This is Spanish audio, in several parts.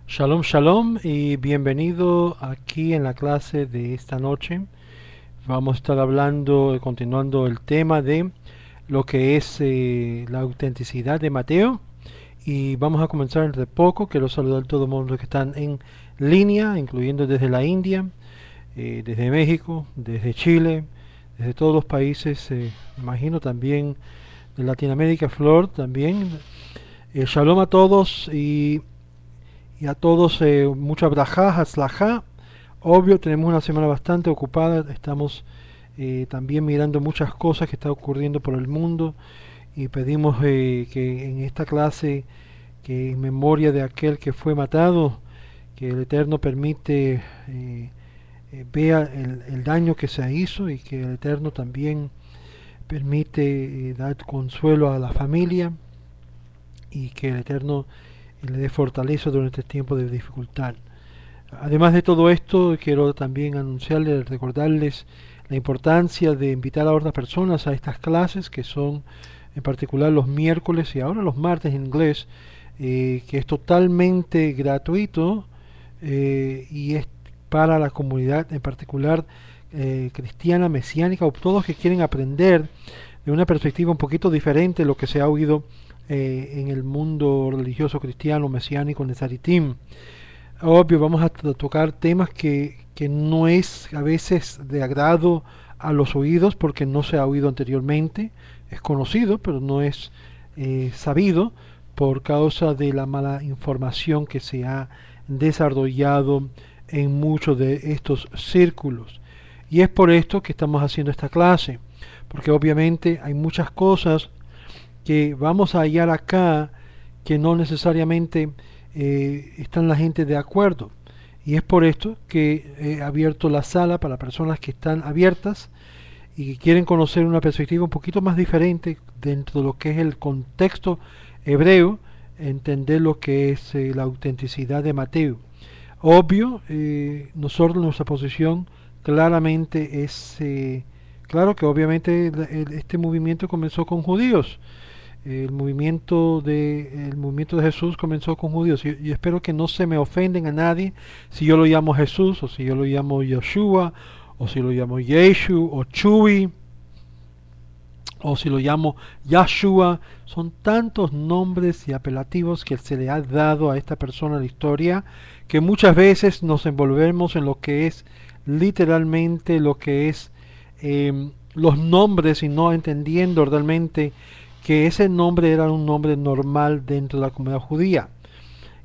Shalom, shalom y bienvenido aquí en la clase de esta noche. Vamos a estar hablando, continuando el tema de lo que es la autenticidad de Mateo y vamos a comenzar entre poco. Quiero saludar a todo el mundo que están en línea, incluyendo desde la India, desde México, desde Chile, desde todos los países, imagino también de Latinoamérica, Flor también. Shalom a todos y a todos mucha brajá, hatzlajá. Obvio, tenemos una semana bastante ocupada, estamos también mirando muchas cosas que están ocurriendo por el mundo y pedimos que en esta clase, que en memoria de aquel que fue matado, que el Eterno permite vea el daño que se hizo y que el Eterno también permite dar consuelo a la familia y que el Eterno le dé fortaleza durante este tiempo de dificultad. Además de todo esto, quiero también anunciarles, recordarles la importancia de invitar a otras personas a estas clases que son en particular los miércoles y ahora los martes en inglés, que es totalmente gratuito y es para la comunidad en particular cristiana, mesiánica o todos que quieren aprender de una perspectiva un poquito diferente de lo que se ha oído en el mundo religioso cristiano, mesiánico, nezaritim. Obvio, vamos a tocar temas que no es a veces de agrado a los oídos porque no se ha oído anteriormente, es conocido, pero no es sabido por causa de la mala información que se ha desarrollado en muchos de estos círculos. Y es por esto que estamos haciendo esta clase, porque obviamente hay muchas cosas que vamos a hallar acá que no necesariamente están la gente de acuerdo. Y es por esto que he abierto la sala para personas que están abiertas y que quieren conocer una perspectiva un poquito más diferente dentro de lo que es el contexto hebreo, entender lo que es la autenticidad de Mateo. Obvio, nosotros nuestra posición claramente es, claro que obviamente este movimiento comenzó con judíos, el movimiento de Jesús comenzó con judíos y espero que no se me ofenden a nadie si yo lo llamo Jesús o si yo lo llamo Yoshua o si lo llamo Yeshu o Chui o si lo llamo Yahshua. Son tantos nombres y apelativos que se le ha dado a esta persona en la historia que muchas veces nos envolvemos en lo que es literalmente lo que es los nombres y no entendiendo realmente que ese nombre era un nombre normal dentro de la comunidad judía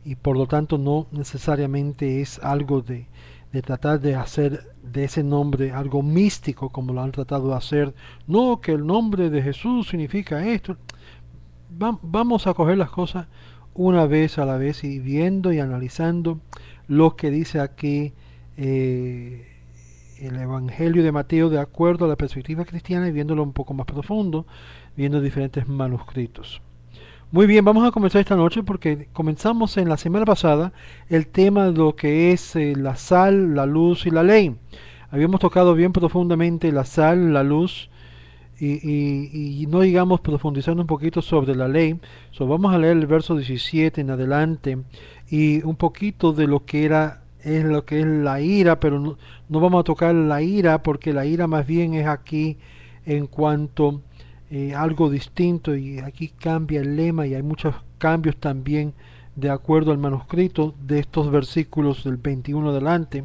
y por lo tanto no necesariamente es algo de tratar de hacer de ese nombre algo místico como lo han tratado de hacer. No, que el nombre de Jesús significa esto. Vamos a coger las cosas una vez a la vez y viendo y analizando lo que dice aquí el Evangelio de Mateo de acuerdo a la perspectiva cristiana y viéndolo un poco más profundo, viendo diferentes manuscritos. Muy bien, vamos a comenzar esta noche porque comenzamos en la semana pasada el tema de lo que es la sal, la luz y la ley. Habíamos tocado bien profundamente la sal, la luz y no digamos profundizando un poquito sobre la ley. Vamos a leer el verso 17 en adelante y un poquito de lo que era es lo que es la ira, pero no vamos a tocar la ira porque la ira más bien es aquí en cuanto algo distinto y aquí cambia el lema y hay muchos cambios también de acuerdo al manuscrito de estos versículos del 21 adelante.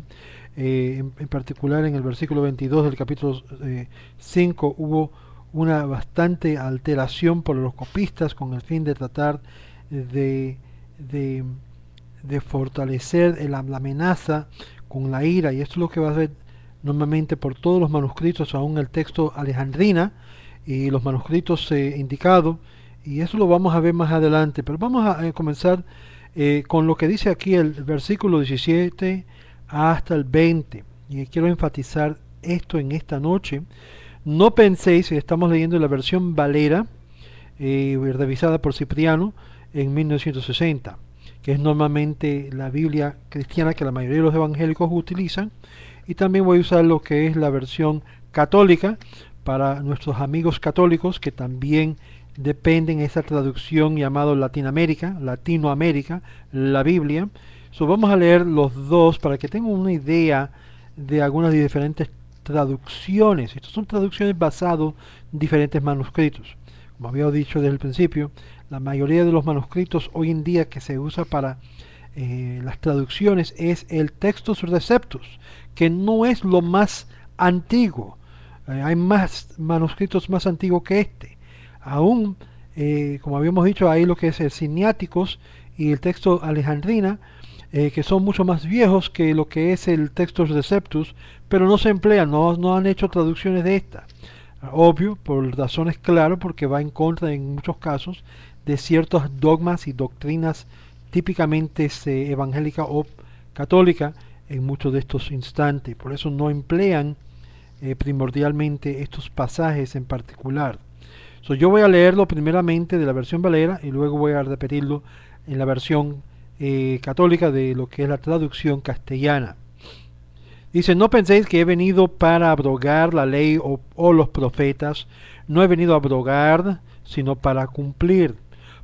En particular en el versículo 22 del capítulo 5 hubo una bastante alteración por los copistas con el fin de tratar de, de, de fortalecer la amenaza con la ira y esto es lo que va a ser normalmente por todos los manuscritos, aún el texto alejandrina y los manuscritos indicados y eso lo vamos a ver más adelante, pero vamos a comenzar con lo que dice aquí el versículo 17 hasta el 20 y quiero enfatizar esto en esta noche. No penséis, estamos leyendo la versión Valera revisada por Cipriano en 1960, que es normalmente la Biblia cristiana que la mayoría de los evangélicos utilizan, y también voy a usar lo que es la versión católica para nuestros amigos católicos que también dependen de esa traducción llamado Latinoamérica, la Biblia. So, vamos a leer los dos para que tengan una idea de algunas diferentes traducciones. Estas son traducciones basadas en diferentes manuscritos. Como había dicho desde el principio, la mayoría de los manuscritos hoy en día que se usa para las traducciones es el Textus Receptus, que no es lo más antiguo. Hay más manuscritos más antiguos que este. Aún, como habíamos dicho, hay lo que es el Siniáticos y el texto Alejandrina, que son mucho más viejos que lo que es el Textus Receptus, pero no se emplean, no han hecho traducciones de esta. Obvio, por razones claras, porque va en contra en muchos casos de ciertos dogmas y doctrinas típicamente evangélica o católica en muchos de estos instantes. Por eso no emplean primordialmente estos pasajes en particular. So, yo voy a leerlo primeramente de la versión Valera y luego voy a repetirlo en la versión católica de lo que es la traducción castellana. Dice, no penséis que he venido para abrogar la ley o los profetas. No he venido a abrogar, sino para cumplir.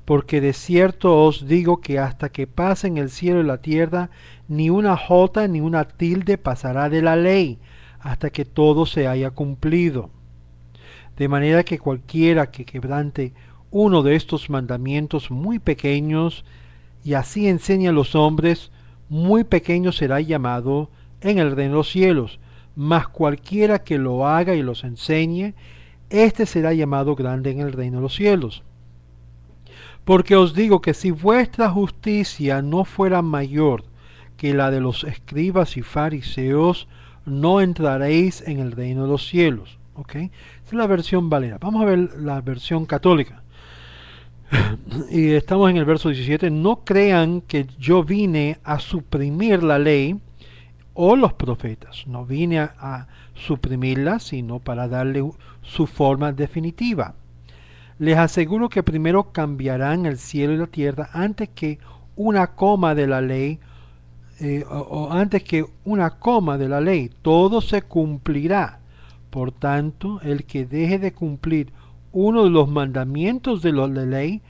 Porque de cierto os digo que hasta que pasen el cielo y la tierra, ni una jota ni una tilde pasará de la ley, hasta que todo se haya cumplido. De manera que cualquiera que quebrante uno de estos mandamientos muy pequeños, y así enseñe a los hombres, muy pequeño será llamado en el reino de los cielos, mas cualquiera que lo haga y los enseñe, éste será llamado grande en el reino de los cielos. Porque os digo que si vuestra justicia no fuera mayor que la de los escribas y fariseos, no entraréis en el reino de los cielos. ¿Ok? Esa es la versión Valera. Vamos a ver la versión católica. Y estamos en el verso 17. No crean que yo vine a suprimir la ley o los profetas. No vine a suprimirla, sino para darle su forma definitiva. Les aseguro que primero cambiarán el cielo y la tierra antes que una coma de la ley, o antes que una coma de la ley, todo se cumplirá. Por tanto, el que deje de cumplir uno de los mandamientos de la ley,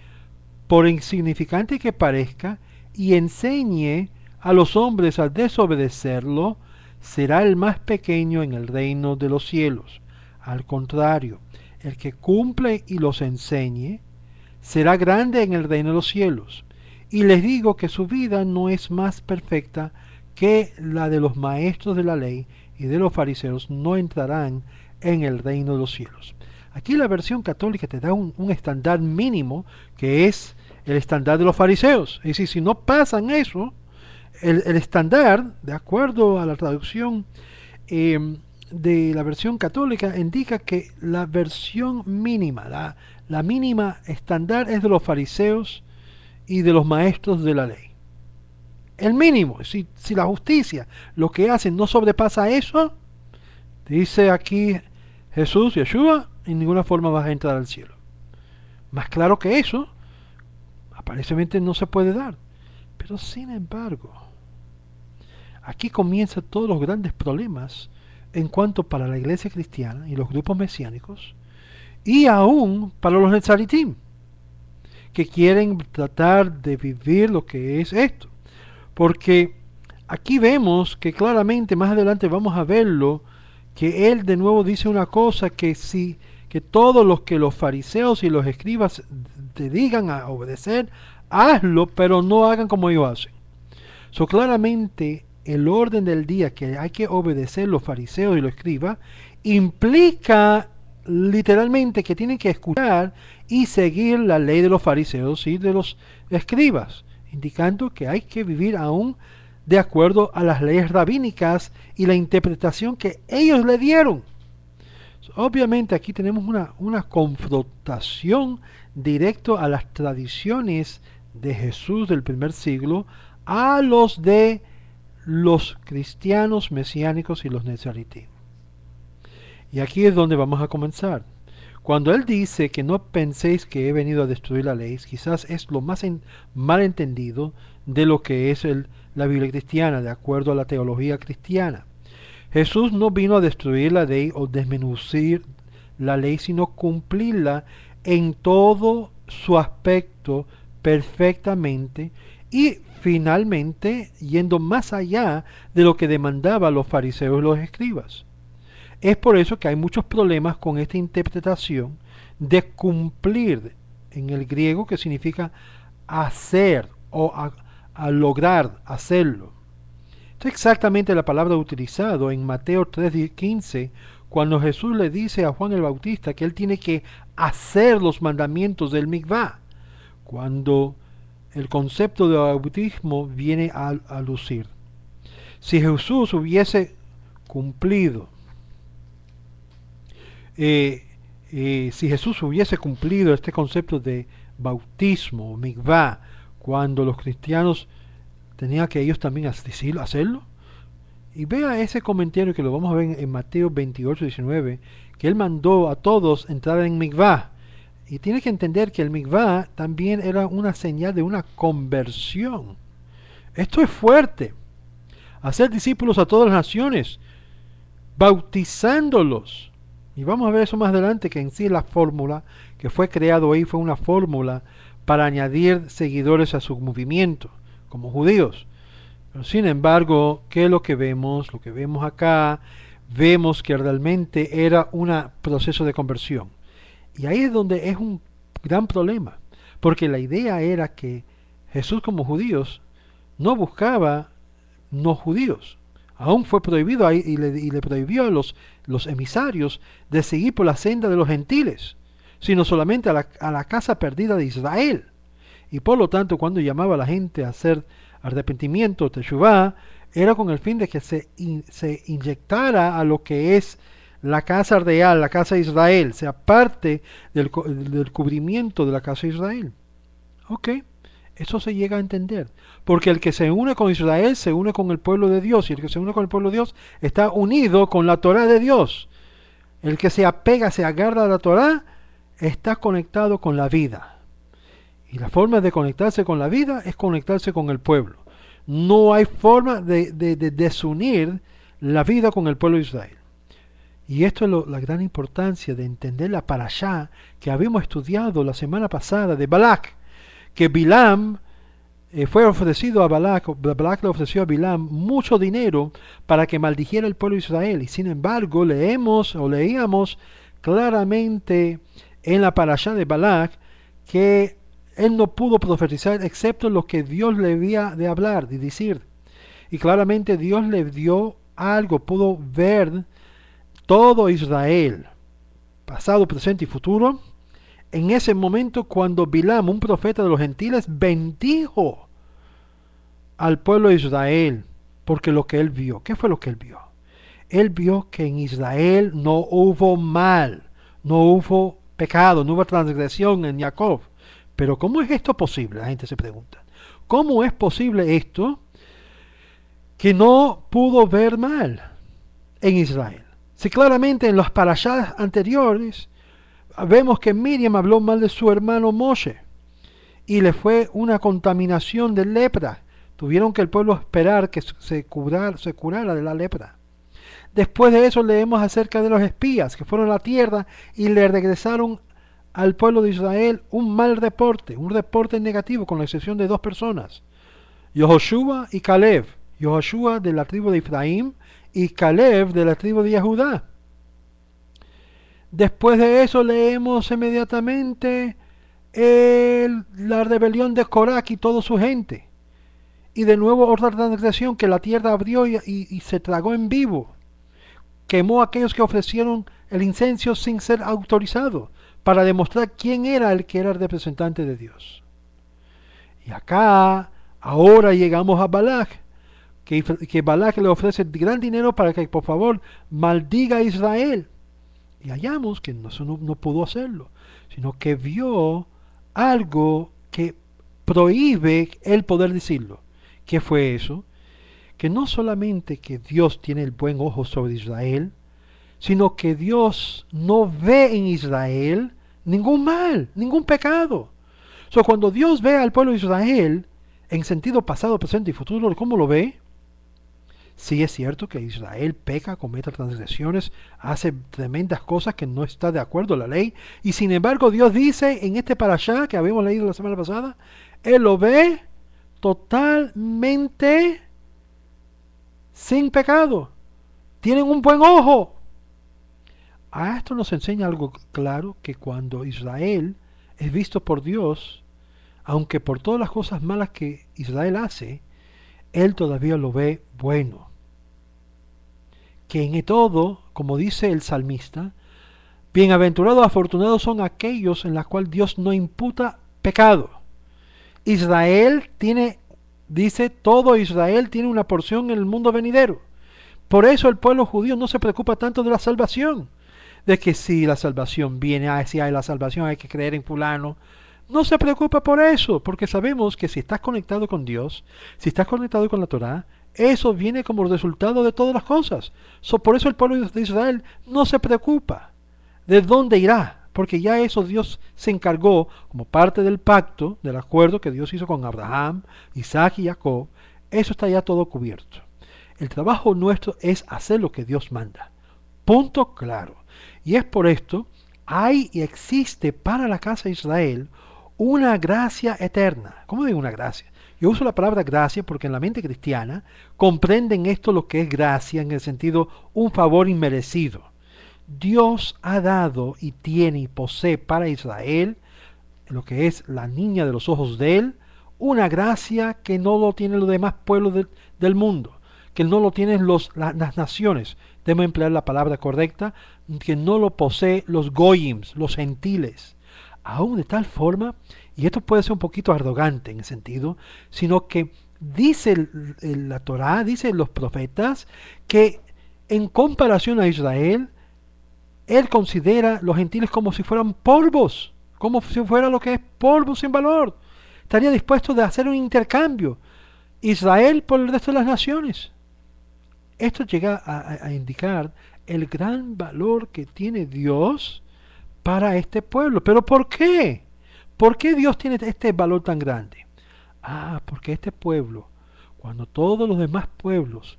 por insignificante que parezca, y enseñe a los hombres a desobedecerlo, será el más pequeño en el reino de los cielos. Al contrario, el que cumple y los enseñe, será grande en el reino de los cielos. Y les digo que su vida no es más perfecta que la de los maestros de la ley y de los fariseos, no entrarán en el reino de los cielos. Aquí la versión católica te da un estándar mínimo, que es el estándar de los fariseos. Es decir, si no pasan eso, el estándar, de acuerdo a la traducción de la versión católica, indica que la versión mínima, la mínima estándar es de los fariseos y de los maestros de la ley. El mínimo, si la justicia, lo que hacen no sobrepasa eso, dice aquí Jesús, Yeshua, en ninguna forma vas a entrar al cielo. Más claro que eso, aparentemente no se puede dar. Pero sin embargo, aquí comienzan todos los grandes problemas en cuanto para la iglesia cristiana y los grupos mesiánicos, y aún para los Netzaritim, que quieren tratar de vivir lo que es esto. Porque aquí vemos que claramente, más adelante vamos a verlo, que él de nuevo dice una cosa, que todos los que los fariseos y los escribas te digan a obedecer, hazlo, pero no hagan como ellos hacen. So, claramente el orden del día que hay que obedecer los fariseos y los escribas implica literalmente que tienen que escuchar y seguir la ley de los fariseos y de los escribas, indicando que hay que vivir aún de acuerdo a las leyes rabínicas y la interpretación que ellos le dieron. Obviamente aquí tenemos una confrontación directo a las tradiciones de Jesús del primer siglo, a los de los cristianos mesiánicos y los nezaritim. Y aquí es donde vamos a comenzar. Cuando él dice que no penséis que he venido a destruir la ley, quizás es lo más malentendido de lo que es la Biblia cristiana, de acuerdo a la teología cristiana. Jesús no vino a destruir la ley o desmenucir la ley, sino cumplirla en todo su aspecto perfectamente, y finalmente yendo más allá de lo que demandaban los fariseos y los escribas. Es por eso que hay muchos problemas con esta interpretación de cumplir en el griego, que significa hacer o a lograr hacerlo. Esta es exactamente la palabra utilizada en Mateo 3:15, cuando Jesús le dice a Juan el Bautista que él tiene que hacer los mandamientos del mikvah, cuando el concepto de bautismo viene a lucir. Si Jesús hubiese cumplido si Jesús hubiese cumplido este concepto de bautismo o mikvah, cuando los cristianos tenían que ellos también hacerlo, y vea ese comentario que lo vamos a ver en Mateo 28:19, que él mandó a todos entrar en mikvah, y tiene que entender que el mikvah también era una señal de una conversión. Esto es fuerte. Hacer discípulos a todas las naciones, bautizándolos. Y vamos a ver eso más adelante, que en sí la fórmula que fue creado ahí fue una fórmula para añadir seguidores a su movimiento, como judíos. Pero sin embargo, ¿qué es lo que vemos? Lo que vemos acá, vemos que realmente era un proceso de conversión. Y ahí es donde es un gran problema, porque la idea era que Jesús como judíos no buscaba no judíos. Aún fue prohibido ahí, y le prohibió a los emisarios de seguir por la senda de los gentiles, sino solamente a la casa perdida de Israel. Y por lo tanto, cuando llamaba a la gente a hacer arrepentimiento, teshuvá, era con el fin de que se inyectara a lo que es la casa real, la casa de Israel, sea parte del cubrimiento de la casa de Israel. Ok, eso se llega a entender. Porque el que se une con Israel se une con el pueblo de Dios, y el que se une con el pueblo de Dios está unido con la Torá de Dios. El que se apega, se agarra a la Torá, está conectado con la vida. Y la forma de conectarse con la vida es conectarse con el pueblo. No hay forma de desunir la vida con el pueblo de Israel. Y esto es la gran importancia de entender la parashá que habíamos estudiado la semana pasada de Balak, que Bilam fue ofrecido a Balak le ofreció a Bilam mucho dinero para que maldijera el pueblo de Israel. Y sin embargo leíamos claramente en la parashá de Balak que él no pudo profetizar excepto lo que Dios le había de hablar, de decir. Y claramente Dios le dio algo, pudo ver todo Israel, pasado, presente y futuro, en ese momento cuando Bilam, un profeta de los gentiles, bendijo al pueblo de Israel, porque lo que él vio, ¿qué fue lo que él vio? Él vio que en Israel no hubo mal, no hubo pecado, no hubo transgresión en Jacob. Pero ¿cómo es esto posible? La gente se pregunta. ¿Cómo es posible esto que no pudo ver mal en Israel? Si claramente en las parashas anteriores vemos que Miriam habló mal de su hermano Moshe y le fue una contaminación de lepra. Tuvieron que el pueblo esperar que se curara de la lepra. Después de eso leemos acerca de los espías que fueron a la tierra y le regresaron al pueblo de Israel un mal reporte, un reporte negativo, con la excepción de dos personas, Yehoshua y Caleb. Yehoshua de la tribu de Efraín y Caleb de la tribu de Judá. Después de eso leemos inmediatamente la rebelión de Corac y toda su gente. Y de nuevo otra transgresión, que la tierra abrió y se tragó en vivo. Quemó a aquellos que ofrecieron el incenso sin ser autorizados, para demostrar quién era el que era el representante de Dios. Y acá, ahora llegamos a Balak, que Balak le ofrece gran dinero para que por favor maldiga a Israel. Y hallamos que no pudo hacerlo, sino que vio algo que prohíbe él poder decirlo. ¿Qué fue eso? Que no solamente que Dios tiene el buen ojo sobre Israel, sino que Dios no ve en Israel ningún mal, ningún pecado. Cuando Dios ve al pueblo de Israel, en sentido pasado, presente y futuro, ¿cómo lo ve? Sí es cierto que Israel peca, comete transgresiones, hace tremendas cosas que no está de acuerdo a la ley, y sin embargo Dios dice en este parashá que habíamos leído la semana pasada, Él lo ve totalmente sin pecado. Tienen un buen ojo. A esto nos enseña algo claro, que cuando Israel es visto por Dios, aunque por todas las cosas malas que Israel hace, Él todavía lo ve bueno. Que en todo, como dice el salmista, bienaventurados, afortunados son aquellos en los cuales Dios no imputa pecado. Israel tiene, dice, todo Israel tiene una porción en el mundo venidero. Por eso el pueblo judío no se preocupa tanto de la salvación, de que si la salvación viene, si hay la salvación hay que creer en fulano. No se preocupa por eso, porque sabemos que si estás conectado con Dios, si estás conectado con la Torá, eso viene como resultado de todas las cosas. Por eso el pueblo de Israel no se preocupa de dónde irá, porque ya eso Dios se encargó como parte del pacto, del acuerdo que Dios hizo con Abraham, Isaac y Jacob. Eso está ya todo cubierto. El trabajo nuestro es hacer lo que Dios manda. Punto claro. Y es por esto, hay y existe para la casa de Israel una gracia eterna. ¿Cómo digo una gracia? Yo uso la palabra gracia porque en la mente cristiana comprenden esto lo que es gracia en el sentido un favor inmerecido. Dios ha dado y tiene y posee para Israel, lo que es la niña de los ojos de él, una gracia que no lo tienen los demás pueblos del mundo, que no lo tienen las naciones. Debo emplear la palabra correcta, que no lo posee los goyims, los gentiles. Aún de tal forma, y esto puede ser un poquito arrogante en el sentido, sino que dice la Torá, dicen los profetas, que en comparación a Israel, él considera los gentiles como si fueran polvos, como si fuera lo que es polvo sin valor. Estaría dispuesto de hacer un intercambio, Israel por el resto de las naciones. Esto llega a indicar el gran valor que tiene Dios para este pueblo. ¿Pero por qué? ¿Por qué Dios tiene este valor tan grande? Porque este pueblo, cuando todos los demás pueblos,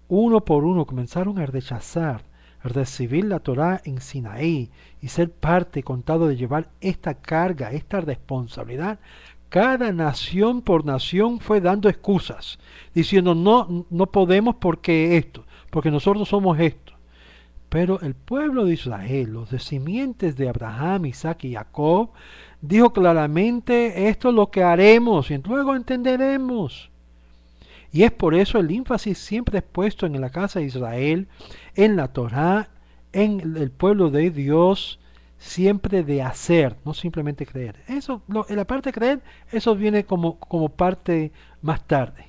uno por uno, comenzaron a rechazar, a recibir la Torá en Sinaí y ser parte, contado de llevar esta carga, esta responsabilidad, cada nación por nación fue dando excusas, diciendo no podemos porque esto, porque nosotros somos esto. Pero el pueblo de Israel, los descendientes de Abraham, Isaac y Jacob, dijo claramente, esto es lo que haremos y luego entenderemos. Y es por eso el énfasis siempre es puesto en la casa de Israel, en la Torá, en el pueblo de Dios, siempre de hacer, no simplemente creer. Eso, en la parte de creer, eso viene como parte más tarde.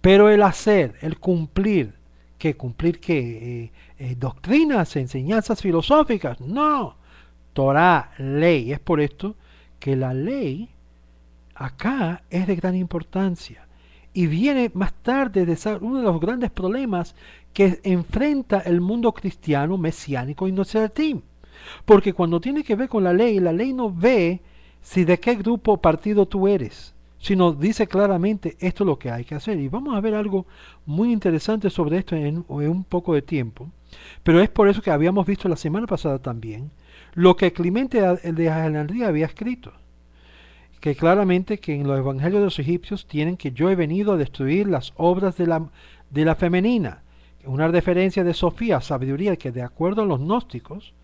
Pero el hacer, el cumplir, ¿qué? ¿Cumplir qué? Doctrinas, enseñanzas filosóficas. No. Torá, ley. Es por esto que la ley acá es de gran importancia. Y viene más tarde de ser uno de los grandes problemas que enfrenta el mundo cristiano mesiánico y nocetim. Porque cuando tiene que ver con la ley no ve si de qué grupo o partido tú eres, sino dice claramente esto es lo que hay que hacer. Y vamos a ver algo muy interesante sobre esto en un poco de tiempo. Pero es por eso que habíamos visto la semana pasada también lo que Clemente de Alejandría había escrito. Que claramente que en los evangelios de los egipcios tienen que yo he venido a destruir las obras de la femenina. Una referencia de Sofía, sabiduría, que de acuerdo a los gnósticos,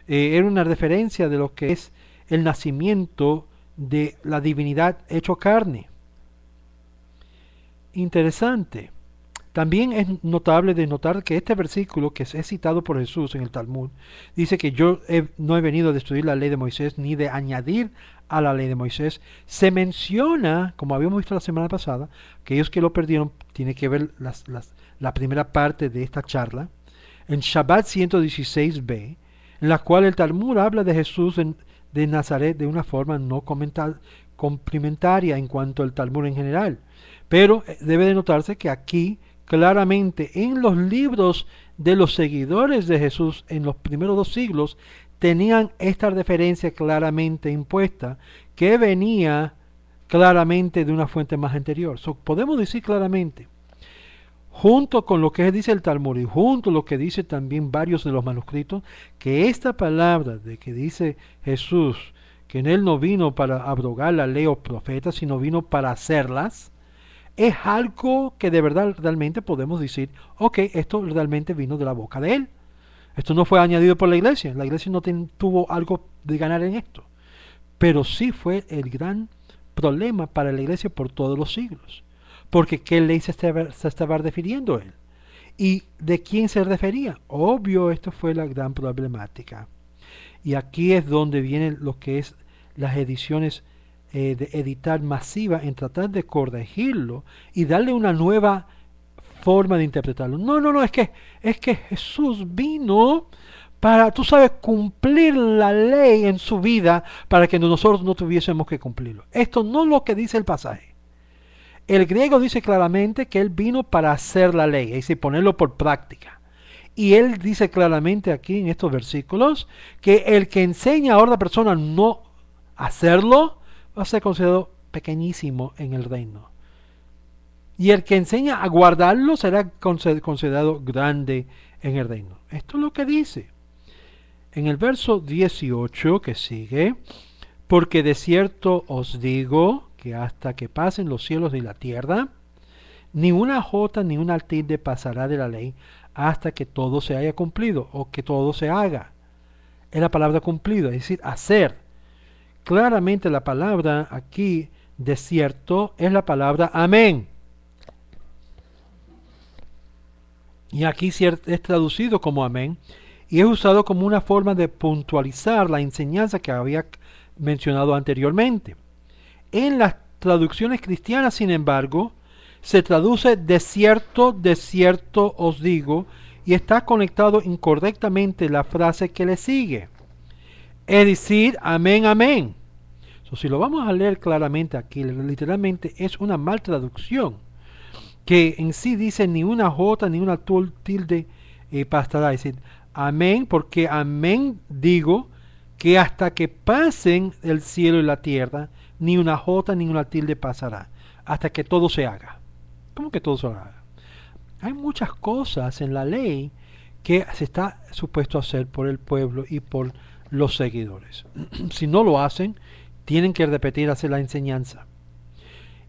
era una referencia de lo que es el nacimiento de la divinidad hecho carne. Interesante. También es notable de notar que este versículo que es citado por Jesús en el Talmud dice que yo no he venido a destruir la ley de Moisés ni de añadir a la ley de Moisés. Se menciona, como habíamos visto la semana pasada, aquellos que lo perdieron, tiene que ver la primera parte de esta charla, en Shabbat 116b, en la cual el Talmud habla de Jesús de Nazaret de una forma no complementaria en cuanto al Talmud en general. Pero debe de notarse que aquí claramente en los libros de los seguidores de Jesús en los primeros 2 siglos tenían esta referencia claramente impuesta que venía claramente de una fuente más anterior. Podemos decir claramente, junto con lo que dice el Talmud y junto a lo que dice también varios de los manuscritos, que esta palabra de que dice Jesús, que en él no vino para abrogar la ley o profetas, sino vino para hacerlas, es algo que de verdad realmente podemos decir, ok, esto realmente vino de la boca de él. Esto no fue añadido por la iglesia no tuvo algo de ganar en esto, pero sí fue el gran problema para la iglesia por todos los siglos. Porque ¿qué ley se estaba refiriendo él? ¿Y de quién se refería? Obvio, esto fue la gran problemática. Y aquí es donde vienen lo que es las ediciones de editar masiva en tratar de corregirlo y darle una nueva forma de interpretarlo. No, no, no, es que Jesús vino para, tú sabes, cumplir la ley en su vida para que nosotros no tuviésemos que cumplirlo. Esto no es lo que dice el pasaje. El griego dice claramente que él vino para hacer la ley, es decir, ponerlo por práctica. Y él dice claramente aquí en estos versículos que el que enseña a otra persona no hacerlo va a ser considerado pequeñísimo en el reino. Y el que enseña a guardarlo será considerado grande en el reino. Esto es lo que dice. En el verso 18 que sigue, porque de cierto os digo que hasta que pasen los cielos y la tierra, ni una jota ni una tilde pasará de la ley hasta que todo se haya cumplido o que todo se haga. Es la palabra cumplido, es decir, hacer. Claramente la palabra aquí de cierto es la palabra amén. Y aquí es traducido como amén y es usado como una forma de puntualizar la enseñanza que había mencionado anteriormente. En las traducciones cristianas, sin embargo, se traduce de cierto os digo, y está conectado incorrectamente la frase que le sigue. Es decir, amén, amén. Si lo vamos a leer claramente aquí, literalmente es una mal traducción, que en sí dice ni una jota ni una tilde pasará. Es decir, amén, porque amén digo que hasta que pasen el cielo y la tierra, ni una jota ni una tilde pasará, hasta que todo se haga. ¿Cómo que todo se haga? Hay muchas cosas en la ley que se está supuesto a hacer por el pueblo y por los seguidores. Si no lo hacen, tienen que repetir, hacer la enseñanza.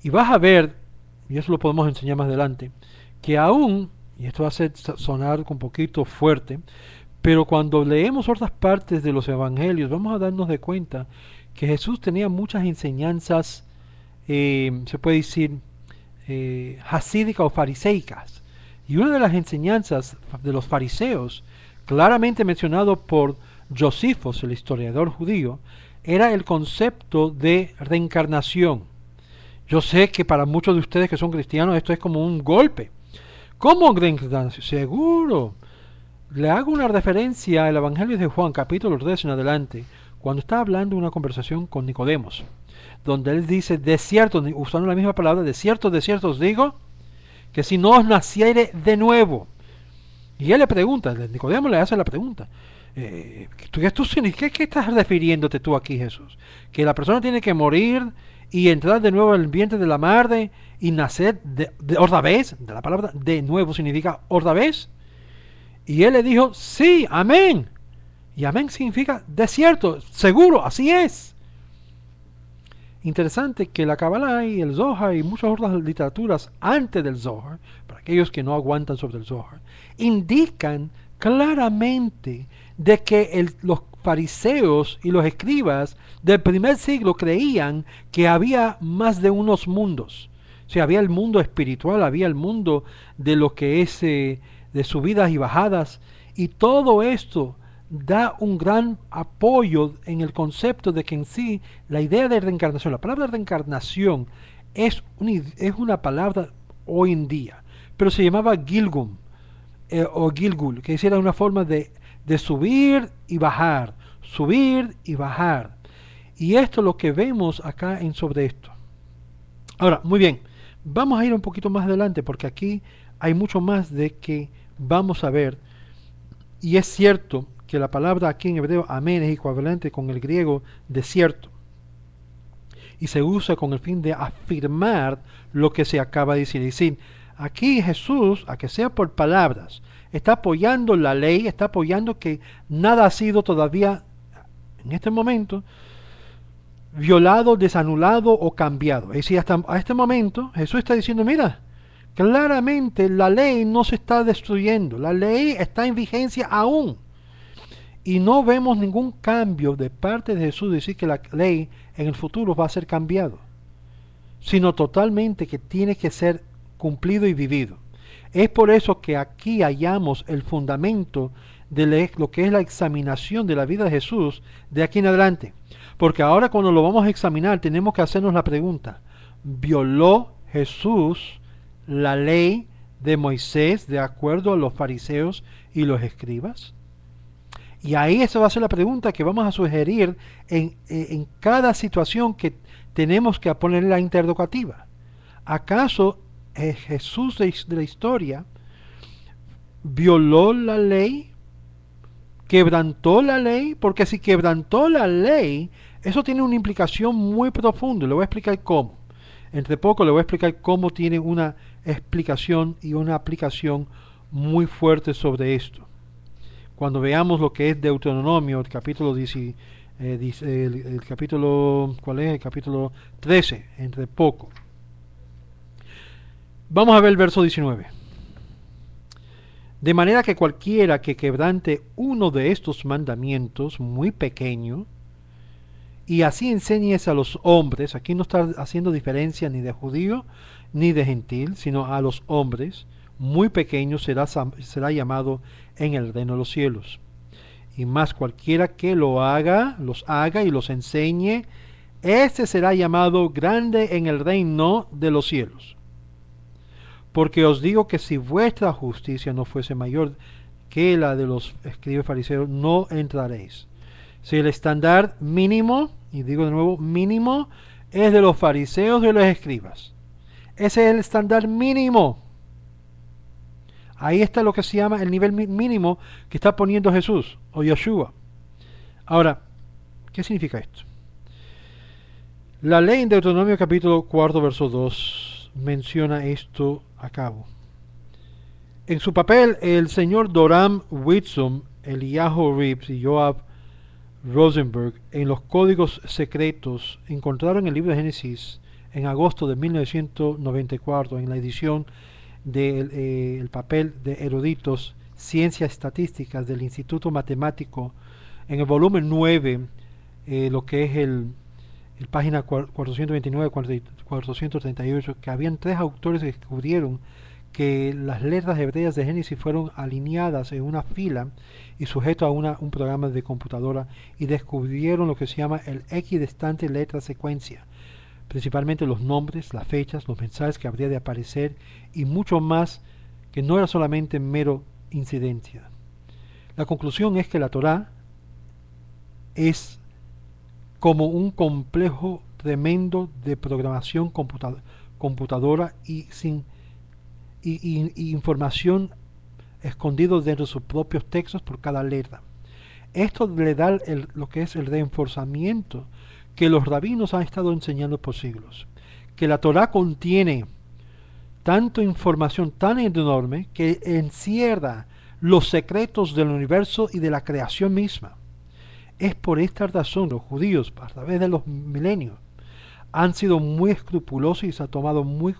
Y vas a ver, y eso lo podemos enseñar más adelante, que aún, y esto va a hacer sonar un poquito fuerte, pero cuando leemos otras partes de los evangelios, vamos a darnos de cuenta que Jesús tenía muchas enseñanzas, se puede decir, hasídicas o fariseicas. Y una de las enseñanzas de los fariseos, claramente mencionado por Josifos, el historiador judío, era el concepto de reencarnación. Yo sé que para muchos de ustedes que son cristianos esto es como un golpe. ¿Cómo reencarnación? Seguro. Le hago una referencia al Evangelio de Juan, capítulo 3 en adelante, cuando está hablando una conversación con Nicodemos, donde él dice, de cierto, usando la misma palabra, de cierto os digo, que si no os naciere de nuevo. Y él le pregunta, Nicodemo le hace la pregunta, ¿qué estás refiriéndote tú aquí, Jesús? Que la persona tiene que morir y entrar de nuevo en el vientre de la madre y nacer de otra vez. De la palabra de nuevo significa otra vez. Y él le dijo, sí, amén. Y amén significa de cierto, seguro, así es. Interesante que la Kabbalah y el Zohar y muchas otras literaturas antes del Zohar, para aquellos que no aguantan sobre el Zohar, indican claramente de que los fariseos y los escribas del primer siglo creían que había más de unos mundos. O sea, había el mundo espiritual, había el mundo de lo que es de subidas y bajadas, y todo esto da un gran apoyo en el concepto de que en sí la idea de reencarnación, la palabra reencarnación es una palabra hoy en día, pero se llamaba Gilgum o Gilgul, que era una forma de subir y bajar, subir y bajar. Y esto es lo que vemos acá en sobre esto. Ahora, muy bien, vamos a ir un poquito más adelante porque aquí hay mucho más de que vamos a ver. Y es cierto que la palabra aquí en hebreo amén es equivalente con el griego desierto y se usa con el fin de afirmar lo que se acaba de decir. Es decir, aquí Jesús, a que sea por palabras, está apoyando la ley, está apoyando que nada ha sido todavía en este momento violado, desanulado o cambiado. Es decir, hasta a este momento Jesús está diciendo, mira, claramente la ley no se está destruyendo, la ley está en vigencia aún. Y no vemos ningún cambio de parte de Jesús de decir que la ley en el futuro va a ser cambiado, sino totalmente que tiene que ser cumplido y vivido. Es por eso que aquí hallamos el fundamento de lo que es la examinación de la vida de Jesús de aquí en adelante. Porque ahora cuando lo vamos a examinar tenemos que hacernos la pregunta, ¿violó Jesús la ley de Moisés de acuerdo a los fariseos y los escribas? Y ahí esa va a ser la pregunta que vamos a sugerir en cada situación que tenemos que poner la interrogativa. ¿Acaso Jesús de la historia violó la ley? ¿Quebrantó la ley? Porque si quebrantó la ley, eso tiene una implicación muy profunda. Le voy a explicar cómo. Entre poco le voy a explicar cómo tiene una explicación y una aplicación muy fuerte sobre esto. Cuando veamos lo que es Deuteronomio, el capítulo 10, el capítulo, ¿cuál es? El capítulo 13, entre poco. Vamos a ver el verso 19. De manera que cualquiera que quebrante uno de estos mandamientos muy pequeño, y así enseñes a los hombres, aquí no está haciendo diferencia ni de judío ni de gentil, sino a los hombres, muy pequeño será llamado en el reino de los cielos. Y más cualquiera que los haga y los enseñe, este será llamado grande en el reino de los cielos. Porque os digo que si vuestra justicia no fuese mayor que la de los escribas fariseos, no entraréis. Si el estándar mínimo, y digo de nuevo mínimo, es de los fariseos y de los escribas. Ese es el estándar mínimo. Ahí está lo que se llama el nivel mínimo que está poniendo Jesús o Yeshua. Ahora, ¿qué significa esto? La ley en Deuteronomio capítulo 4 verso 2 menciona esto a cabo. En su papel, el señor Doram Whitsom, Eliyahu Reeves y Joab Rosenberg en los códigos secretos encontraron el libro de Génesis en agosto de 1994 en la edición del papel de eruditos Ciencias Estadísticas del Instituto Matemático en el volumen 9, lo que es el página 429 438, que habían 3 autores que descubrieron que las letras hebreas de Génesis fueron alineadas en una fila y sujeto a un programa de computadora, y descubrieron lo que se llama el equidistante letra secuencia, principalmente los nombres, las fechas, los mensajes que habría de aparecer y mucho más, que no era solamente mero incidencia. La conclusión es que la Torá es como un complejo tremendo de programación computadora y información escondido dentro de sus propios textos por cada letra. Esto le da lo que es el reforzamiento que los rabinos han estado enseñando por siglos, que la Torá contiene tanta información tan enorme que encierra los secretos del universo y de la creación misma. Es por esta razón los judíos, a través de los milenios, han sido muy escrupulosos y se ha tomado un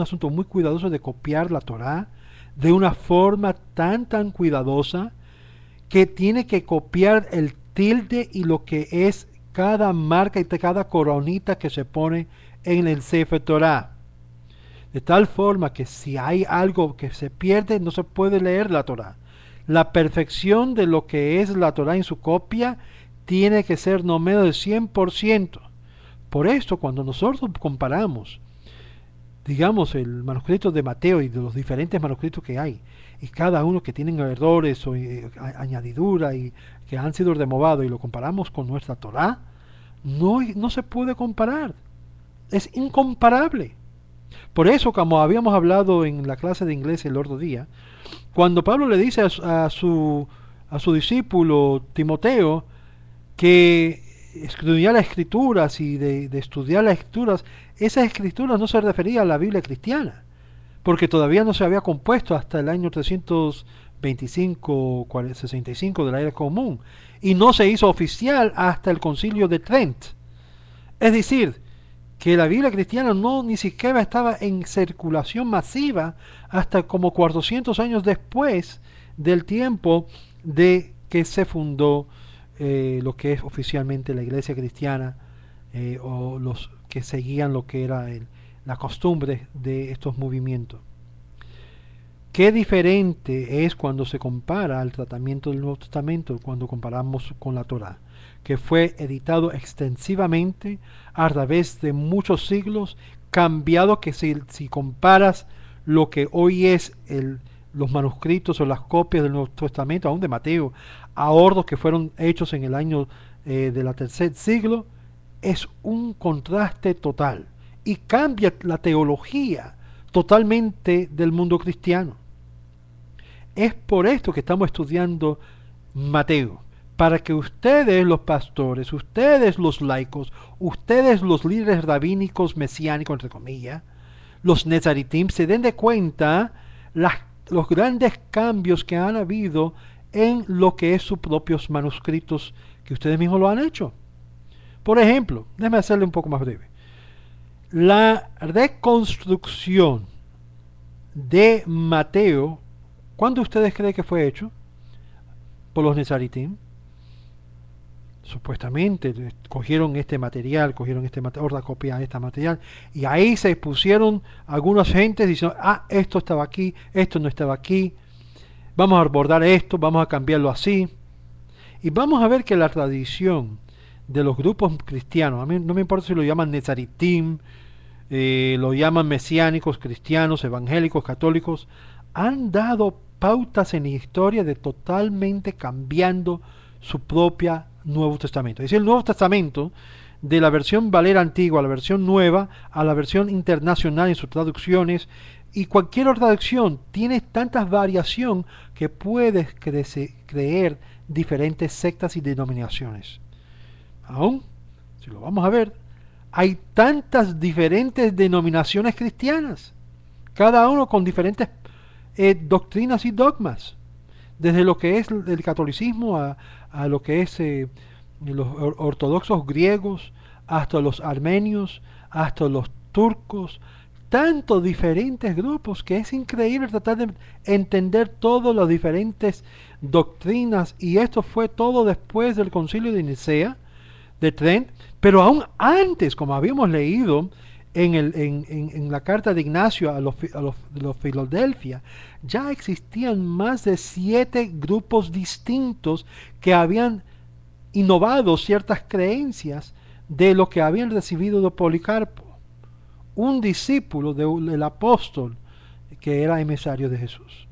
asunto muy cuidadoso de copiar la Torá de una forma tan cuidadosa que tiene que copiar el tilde y lo que es cada marca y cada coronita que se pone en el Sefer Torah, de tal forma que si hay algo que se pierde no se puede leer la Torah. La perfección de lo que es la Torah en su copia tiene que ser no menos del 100%. Por esto, cuando nosotros comparamos, digamos, el manuscrito de Mateo y de los diferentes manuscritos que hay, y cada uno que tienen errores o añadidura y que han sido removados, y lo comparamos con nuestra Torá, no se puede comparar. Es incomparable. Por eso, como habíamos hablado en la clase de inglés el otro día, cuando Pablo le dice a su discípulo Timoteo que estudiar las escrituras y de estudiar las escrituras, esas escrituras no se refería a la Biblia cristiana, porque todavía no se había compuesto hasta el año 300 25, 65 de la era común, y no se hizo oficial hasta el Concilio de Trent. Es decir, que la Biblia cristiana no ni siquiera estaba en circulación masiva hasta como 400 años después del tiempo de que se fundó lo que es oficialmente la Iglesia cristiana, o los que seguían lo que era la costumbre de estos movimientos. Qué diferente es cuando se compara el tratamiento del Nuevo Testamento cuando comparamos con la Torá, que fue editado extensivamente a través de muchos siglos, cambiado que si comparas lo que hoy es los manuscritos o las copias del Nuevo Testamento, aún de Mateo, a otros que fueron hechos en el año de la tercer siglo, es un contraste total y cambia la teología totalmente del mundo cristiano. Es por esto que estamos estudiando Mateo, para que ustedes los pastores, ustedes los laicos, ustedes los líderes rabínicos mesiánicos, entre comillas, los nezaritim, se den de cuenta los grandes cambios que han habido en lo que es sus propios manuscritos, que ustedes mismos lo han hecho. Por ejemplo, déjeme hacerle un poco más breve. La reconstrucción de Mateo, ¿cuándo ustedes creen que fue hecho? Por los nezaritim. Supuestamente cogieron este material, otra copia de este material, y ahí se pusieron algunas gentes diciendo, esto estaba aquí, esto no estaba aquí, vamos a abordar esto, vamos a cambiarlo así. Y vamos a ver que la tradición de los grupos cristianos, a mí no me importa si lo llaman nezaritim, lo llaman mesiánicos, cristianos, evangélicos, católicos, han dado pautas en la historia de totalmente cambiando su propia Nuevo Testamento. Es decir, el Nuevo Testamento, de la versión Valera antigua a la versión nueva, a la versión internacional en sus traducciones, y cualquier otra traducción tiene tantas variación que puedes creer diferentes sectas y denominaciones. Aún, si lo vamos a ver, hay tantas diferentes denominaciones cristianas, cada uno con diferentes doctrinas y dogmas, desde lo que es el catolicismo a lo que es los ortodoxos griegos, hasta los armenios, hasta los turcos, tantos diferentes grupos que es increíble tratar de entender todas las diferentes doctrinas, y esto fue todo después del concilio de Nicea, de Trent, pero aún antes, como habíamos leído en la carta de Ignacio a los Filadelfia, ya existían más de 7 grupos distintos que habían innovado ciertas creencias de lo que habían recibido de Policarpo, un discípulo del apóstol que era emisario de Jesús.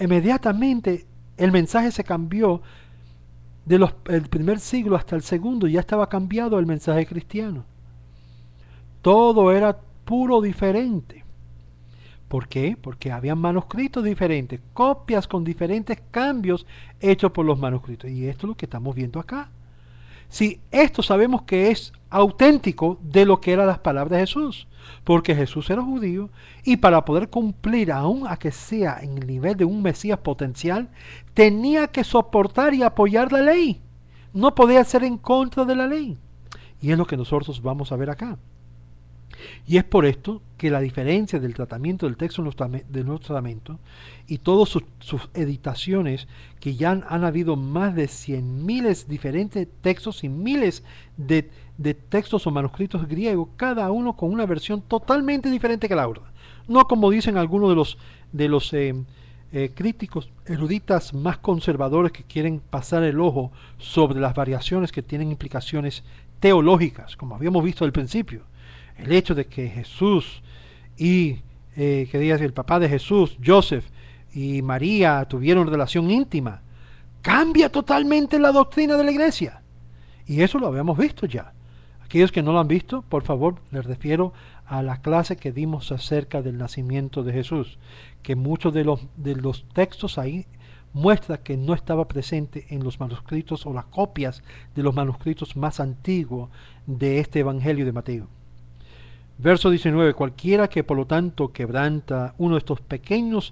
Inmediatamente el mensaje se cambió el primer siglo hasta el segundo, ya estaba cambiado el mensaje cristiano. Todo era puro diferente. ¿Por qué? Porque habían manuscritos diferentes, copias con diferentes cambios hechos por los manuscritos. Y esto es lo que estamos viendo acá. Si esto sabemos que es auténtico de lo que eran las palabras de Jesús, porque Jesús era judío, y para poder cumplir, aún a que sea en el nivel de un Mesías potencial, tenía que soportar y apoyar la ley. No podía ser en contra de la ley. Y es lo que nosotros vamos a ver acá. Y es por esto que la diferencia del tratamiento del texto del Nuevo Testamento y todas sus editaciones, que ya han habido más de 100.000 diferentes textos y miles de textos o manuscritos griegos, cada uno con una versión totalmente diferente que la otra. No como dicen algunos de los críticos eruditas más conservadores que quieren pasar el ojo sobre las variaciones que tienen implicaciones teológicas, como habíamos visto al principio. El hecho de que Jesús y el papá de Jesús, Joseph, y María tuvieron relación íntima, cambia totalmente la doctrina de la iglesia. Y eso lo habíamos visto ya. Aquellos que no lo han visto, por favor, les refiero a la clase que dimos acerca del nacimiento de Jesús, que muchos de los textos ahí muestra que no estaba presente en los manuscritos o las copias de los manuscritos más antiguos de este Evangelio de Mateo. Verso 19, cualquiera que por lo tanto quebranta uno de estos pequeños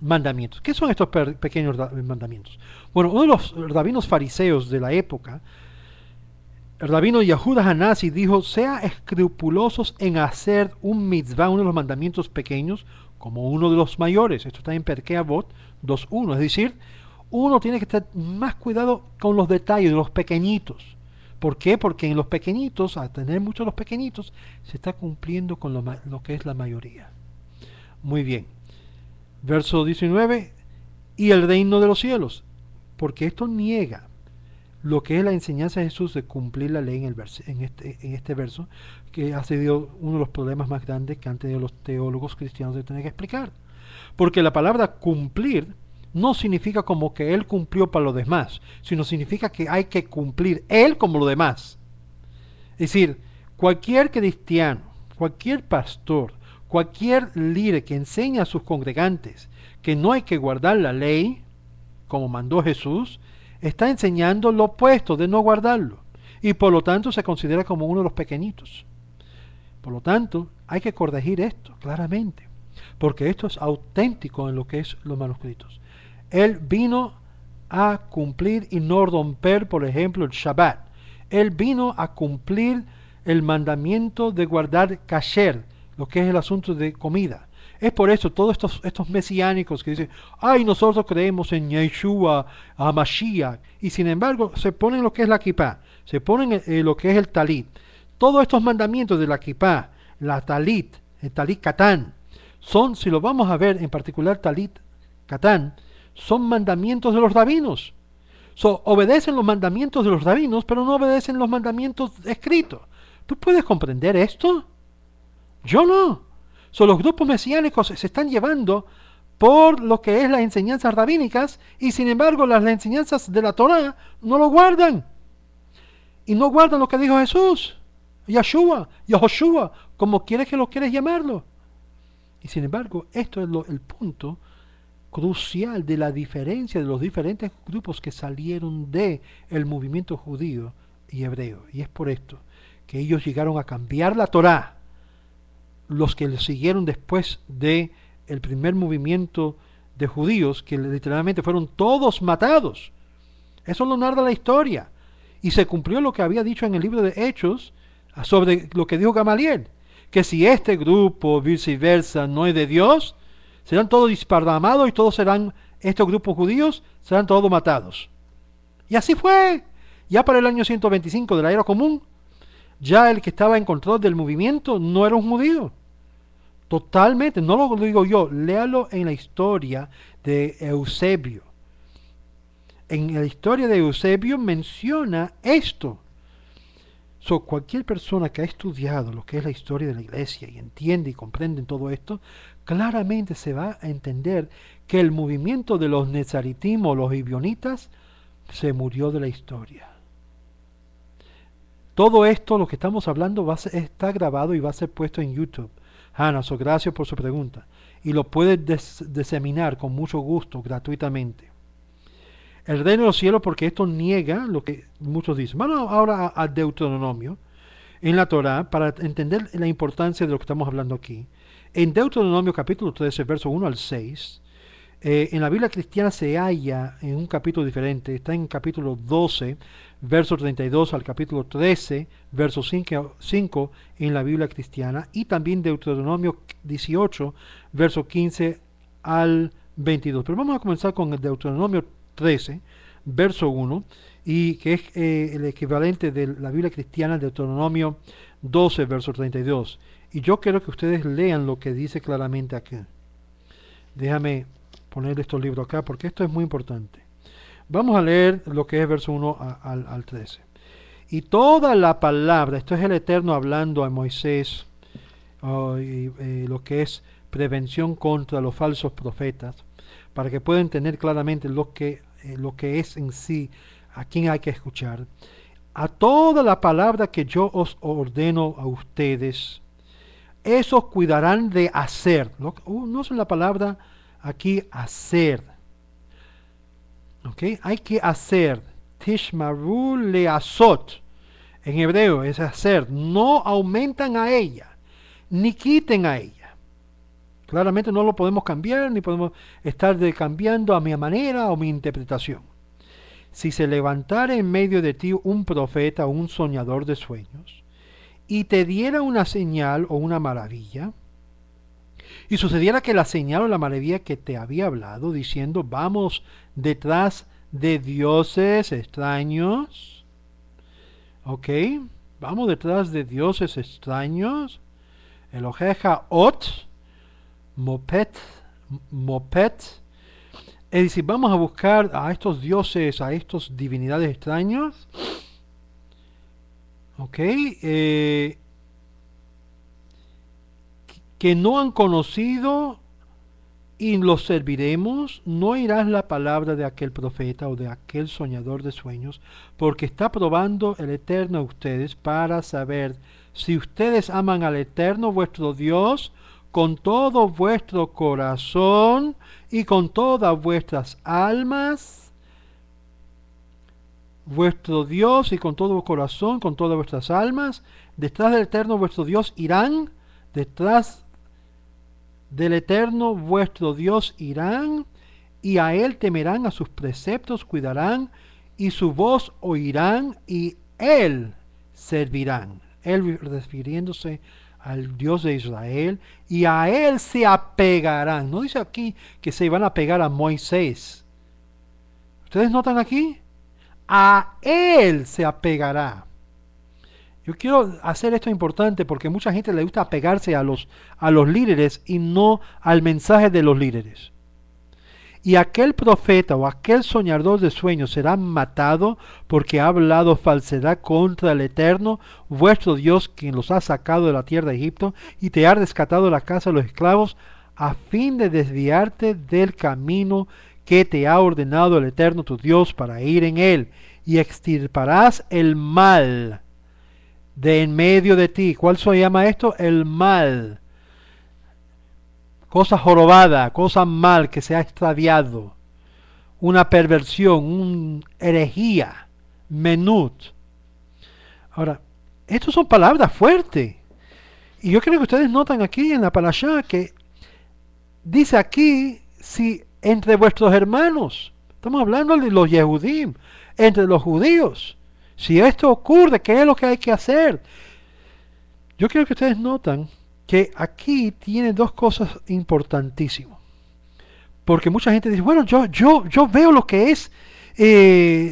mandamientos. ¿Qué son estos pequeños mandamientos? Bueno, uno de los rabinos fariseos de la época, el rabino Yehuda Hanasi, dijo: sea escrupulosos en hacer un mitzvah, uno de los mandamientos pequeños, como uno de los mayores. Esto está en Perkei Avot 2.1. Es decir, uno tiene que tener más cuidado con los detalles de los pequeñitos. ¿Por qué? Porque en los pequeñitos, al tener muchos de los pequeñitos, se está cumpliendo con lo que es la mayoría. Muy bien. Verso 19, y el reino de los cielos, porque esto niega lo que es la enseñanza de Jesús de cumplir la ley en este verso, que ha sido uno de los problemas más grandes que han tenido los teólogos cristianos de tener que explicar. Porque la palabra cumplir no significa como que Él cumplió para los demás, sino significa que hay que cumplir Él como los demás. Es decir, cualquier cristiano, cualquier pastor, cualquier líder que enseña a sus congregantes que no hay que guardar la ley, como mandó Jesús, está enseñando lo opuesto de no guardarlo. Y por lo tanto se considera como uno de los pequeñitos. Por lo tanto, hay que corregir esto claramente, porque esto es auténtico en lo que es los manuscritos. Él vino a cumplir y no romper, por ejemplo, el Shabbat. Él vino a cumplir el mandamiento de guardar kasher, lo que es el asunto de comida. Es por eso todos estos mesiánicos que dicen: ay, nosotros creemos en Yeshua, a Mashiach, y sin embargo se ponen lo que es la kippah, se ponen lo que es el talit. Todos estos mandamientos de la kippah, la talit, el talit katán, son, si lo vamos a ver, en particular talit katán, son mandamientos de los rabinos. Obedecen los mandamientos de los rabinos, pero no obedecen los mandamientos escritos. ¿Tú puedes comprender esto? Yo no. Los grupos mesiánicos se están llevando por lo que es las enseñanzas rabínicas, y sin embargo las enseñanzas de la Torá no lo guardan. Y no guardan lo que dijo Jesús, Yeshua, Yehoshua, como quieres llamarlo. Y sin embargo, esto es el punto crucial de la diferencia de los diferentes grupos que salieron de el movimiento judío y hebreo. Y es por esto que ellos llegaron a cambiar la Torá. Los que le siguieron después de el primer movimiento de judíos, que literalmente fueron todos matados. Eso lo narra la historia. Y se cumplió lo que había dicho en el libro de Hechos sobre lo que dijo Gamaliel, que si este grupo viceversa no es de Dios, serán todos disparamados y todos serán, estos grupos judíos serán todos matados. Y así fue. Ya para el año 125 de la era común, ya el que estaba en control del movimiento no era un judío. Totalmente, no lo digo yo, léalo en la historia de Eusebio. En la historia de Eusebio menciona esto. Cualquier persona que ha estudiado lo que es la historia de la iglesia y entiende y comprende todo esto, claramente se va a entender que el movimiento de los nezaritim o los gibeonitas se murió de la historia. Todo esto, lo que estamos hablando, está grabado y va a ser puesto en YouTube. Hannah, gracias por su pregunta. Y lo puedes diseminar con mucho gusto, gratuitamente. El reino de los cielos, porque esto niega lo que muchos dicen. Vamos ahora al Deuteronomio, en la Torá, para entender la importancia de lo que estamos hablando aquí. En Deuteronomio capítulo 13, verso 1 al 6, en la Biblia cristiana se halla en un capítulo diferente. Está en capítulo 12, verso 32 al capítulo 13, verso 5 en la Biblia cristiana, y también Deuteronomio 18, verso 15 al 22. Pero vamos a comenzar con el Deuteronomio 13, verso 1, y que es el equivalente de la Biblia cristiana, Deuteronomio 12, verso 32. Y yo quiero que ustedes lean lo que dice claramente aquí. Déjame poner estos libros acá, porque esto es muy importante. Vamos a leer lo que es verso 1 al 13. Y toda la palabra, esto es el Eterno hablando a Moisés, lo que es prevención contra los falsos profetas, para que puedan entender claramente lo que es en sí, a quién hay que escuchar. A toda la palabra que yo os ordeno a ustedes, esos cuidarán de hacer. No es la palabra aquí hacer. ¿Okay? Hay que hacer. Tishmaru leasot. En hebreo es hacer. No aumentan a ella, ni quiten a ella. Claramente no lo podemos cambiar, ni podemos estar cambiando a mi manera o mi interpretación. Si se levantara en medio de ti un profeta o un soñador de sueños, y te diera una señal o una maravilla, y sucediera que la señal o la maravilla que te había hablado, diciendo, vamos detrás de dioses extraños, ¿ok? Vamos detrás de dioses extraños, Eloheja Ot, Mopet, Mopet, es decir, vamos a buscar a estos dioses, a estos divinidades extraños, ¿ok? Que no han conocido y los serviremos, no oirás la palabra de aquel profeta o de aquel soñador de sueños, porque está probando el Eterno a ustedes para saber si ustedes aman al Eterno vuestro Dios con todo vuestro corazón y con todas vuestras almas, vuestro Dios y con todo corazón, con todas vuestras almas, detrás del Eterno vuestro Dios irán, detrás del Eterno vuestro Dios irán, y a Él temerán, a sus preceptos cuidarán, y su voz oirán, y Él servirán. Él refiriéndose al Dios de Israel, y a Él se apegarán. No dice aquí que se van a pegar a Moisés. ¿Ustedes notan aquí? A Él se apegará. Yo quiero hacer esto importante porque mucha gente le gusta apegarse a los líderes y no al mensaje de los líderes. Y aquel profeta o aquel soñador de sueños será matado porque ha hablado falsedad contra el Eterno, vuestro Dios, quien los ha sacado de la tierra de Egipto y te ha rescatado de la casa de los esclavos, a fin de desviarte del camino que te ha ordenado el Eterno tu Dios para ir en él, y extirparás el mal de en medio de ti. ¿Cuál se llama esto? El mal. Cosa jorobada, cosa mal que se ha extraviado. Una perversión, una herejía, menut. Ahora, estas son palabras fuertes. Y yo creo que ustedes notan aquí en la parashá que dice aquí, si entre vuestros hermanos, estamos hablando de los Yehudim, entre los judíos, si esto ocurre, ¿qué es lo que hay que hacer? Yo quiero que ustedes notan que aquí tiene dos cosas importantísimas. Porque mucha gente dice, bueno, yo veo lo que es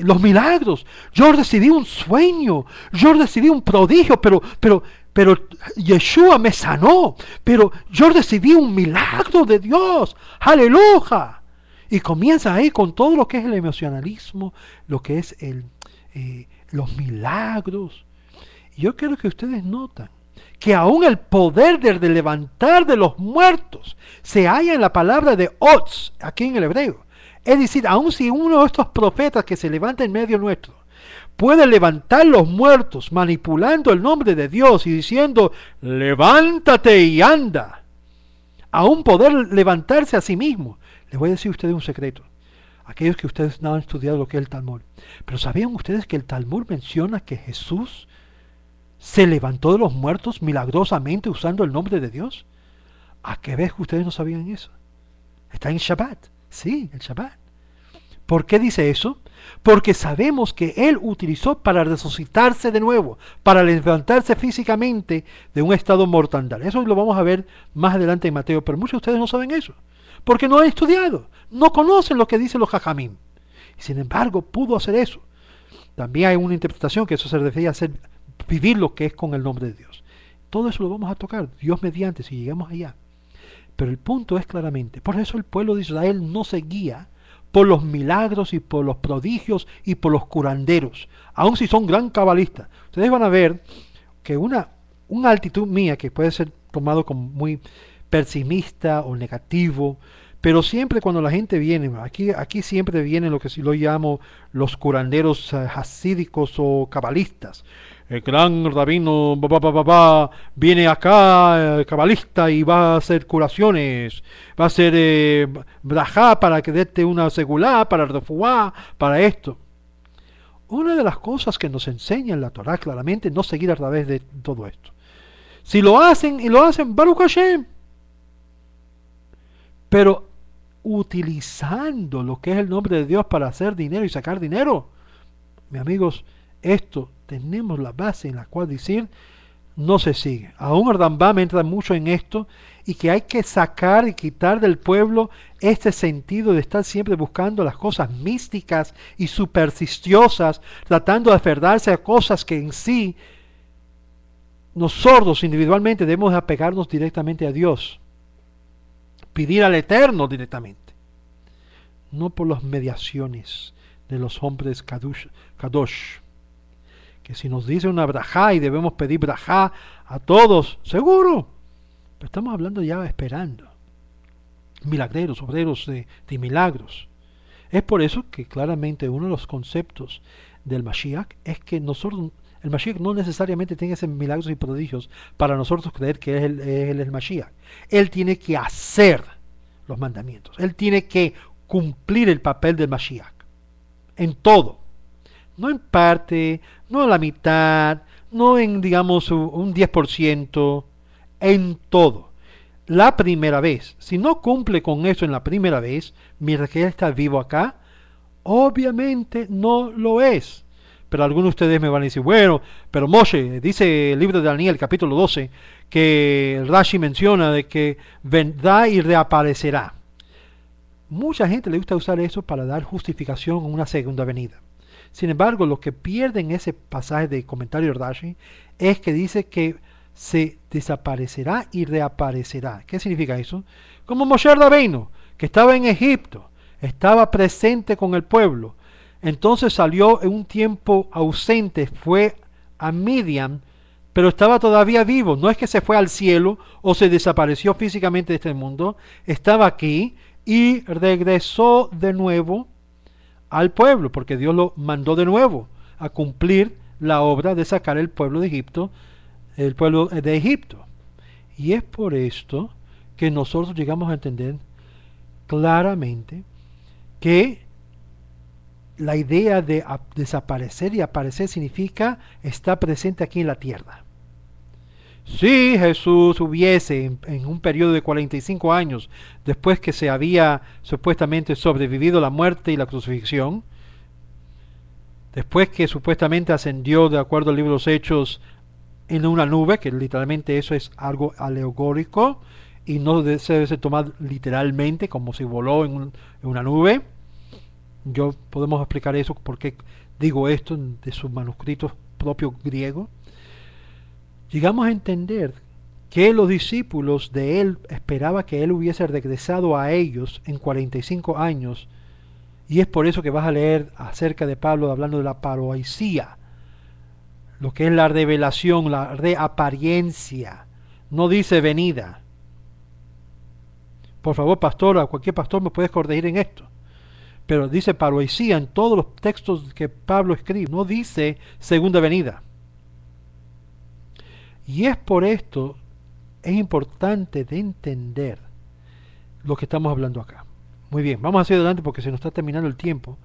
los milagros. Yo recibí un sueño, yo recibí un prodigio, pero Yeshua me sanó. Pero yo recibí un milagro de Dios. ¡Aleluya! Y comienza ahí con todo lo que es el emocionalismo, lo que es los milagros. Y yo quiero que ustedes notan que aún el poder de levantar de los muertos se halla en la palabra de Ots, aquí en el hebreo. Es decir, aun si uno de estos profetas que se levanta en medio nuestro puede levantar los muertos manipulando el nombre de Dios y diciendo, levántate y anda, aún poder levantarse a sí mismo. Les voy a decir a ustedes un secreto. Aquellos que ustedes no han estudiado lo que es el Talmud. Pero ¿sabían ustedes que el Talmud menciona que Jesús se levantó de los muertos milagrosamente usando el nombre de Dios? ¿A qué vez que ustedes no sabían eso? Está en Shabbat. Sí, el Shabbat. ¿Por qué dice eso? Porque sabemos que Él utilizó para resucitarse de nuevo, para levantarse físicamente de un estado mortandad. Eso lo vamos a ver más adelante en Mateo, pero muchos de ustedes no saben eso. Porque no han estudiado, no conocen lo que dicen los jajamim. Y sin embargo, pudo hacer eso. También hay una interpretación que eso se refiere a hacer, vivir lo que es con el nombre de Dios. Todo eso lo vamos a tocar, Dios mediante, si llegamos allá. Pero el punto es claramente, por eso el pueblo de Israel no se guía por los milagros y por los prodigios y por los curanderos, aun si son gran cabalistas. Ustedes van a ver que una actitud mía, que puede ser tomado como muy pesimista o negativo, pero siempre cuando la gente viene, aquí siempre vienen lo que yo llamo los curanderos hasídicos o cabalistas. El gran rabino viene acá, cabalista, y va a hacer curaciones, va a hacer brajá para que dete una segulá, para refuá, para esto. Una de las cosas que nos enseña en la Torá claramente, no seguir a través de todo esto. Si lo hacen, y lo hacen, Baruch Hashem. pero utilizando lo que es el nombre de Dios para hacer dinero y sacar dinero. Mis amigos, esto tenemos la base en la cual decir no se sigue. Aún el Rambam entra mucho en esto y que hay que sacar y quitar del pueblo este sentido de estar siempre buscando las cosas místicas y supersticiosas, tratando de aferrarse a cosas que en sí nosotros individualmente debemos apegarnos directamente a Dios, pedir al Eterno directamente, no por las mediaciones de los hombres Kadosh, que si nos dice una brajá y debemos pedir brajá a todos, seguro, pero estamos hablando ya esperando milagreros, obreros de milagros. Es por eso que claramente uno de los conceptos del Mashiach es que nosotros, el Mashiach no necesariamente tiene que hacer milagros y prodigios para nosotros creer que él es el Mashiach. Él tiene que hacer los mandamientos, él tiene que cumplir el papel del Mashiach en todo, no en parte, no en la mitad, no en, digamos, un 10%, en todo. La primera vez, si no cumple con eso en la primera vez, mientras que él está vivo acá, obviamente no lo es. Pero algunos de ustedes me van a decir, bueno, pero Moshe, dice el libro de Daniel, capítulo 12, que Rashi menciona de que vendrá y reaparecerá. Mucha gente le gusta usar eso para dar justificación a una segunda venida. Sin embargo, lo que pierden ese pasaje de comentario de Rashi es que dice que se desaparecerá y reaparecerá. ¿Qué significa eso? Como Moshe Rabbeinu, que estaba en Egipto, estaba presente con el pueblo, entonces salió en un tiempo ausente, fue a Midian, pero estaba todavía vivo. No es que se fue al cielo o se desapareció físicamente de este mundo, estaba aquí y regresó de nuevo al pueblo, porque Dios lo mandó de nuevo a cumplir la obra de sacar el pueblo de Egipto, el pueblo de Egipto. Y es por esto que nosotros llegamos a entender claramente que la idea de desaparecer y aparecer significa estar presente aquí en la tierra. Si Jesús hubiese en un periodo de 45 años, después que se había supuestamente sobrevivido la muerte y la crucifixión, después que supuestamente ascendió de acuerdo al libro de los Hechos en una nube, que literalmente eso es algo alegórico y no se debe ser tomado literalmente como si voló en una nube. Yo podemos explicar eso porque digo esto de sus manuscritos propios griegos. Llegamos a entender que los discípulos de él esperaban que él hubiese regresado a ellos en 45 años, y es por eso que vas a leer acerca de Pablo hablando de la paroesía, lo que es la revelación, la reaparencia, no dice venida. Por favor, pastor, a cualquier pastor me puedes corregir en esto, pero dice paroesía en todos los textos que Pablo escribe, no dice segunda venida. Y es por esto, es importante de entender lo que estamos hablando acá. Muy bien, vamos hacia adelante porque se nos está terminando el tiempo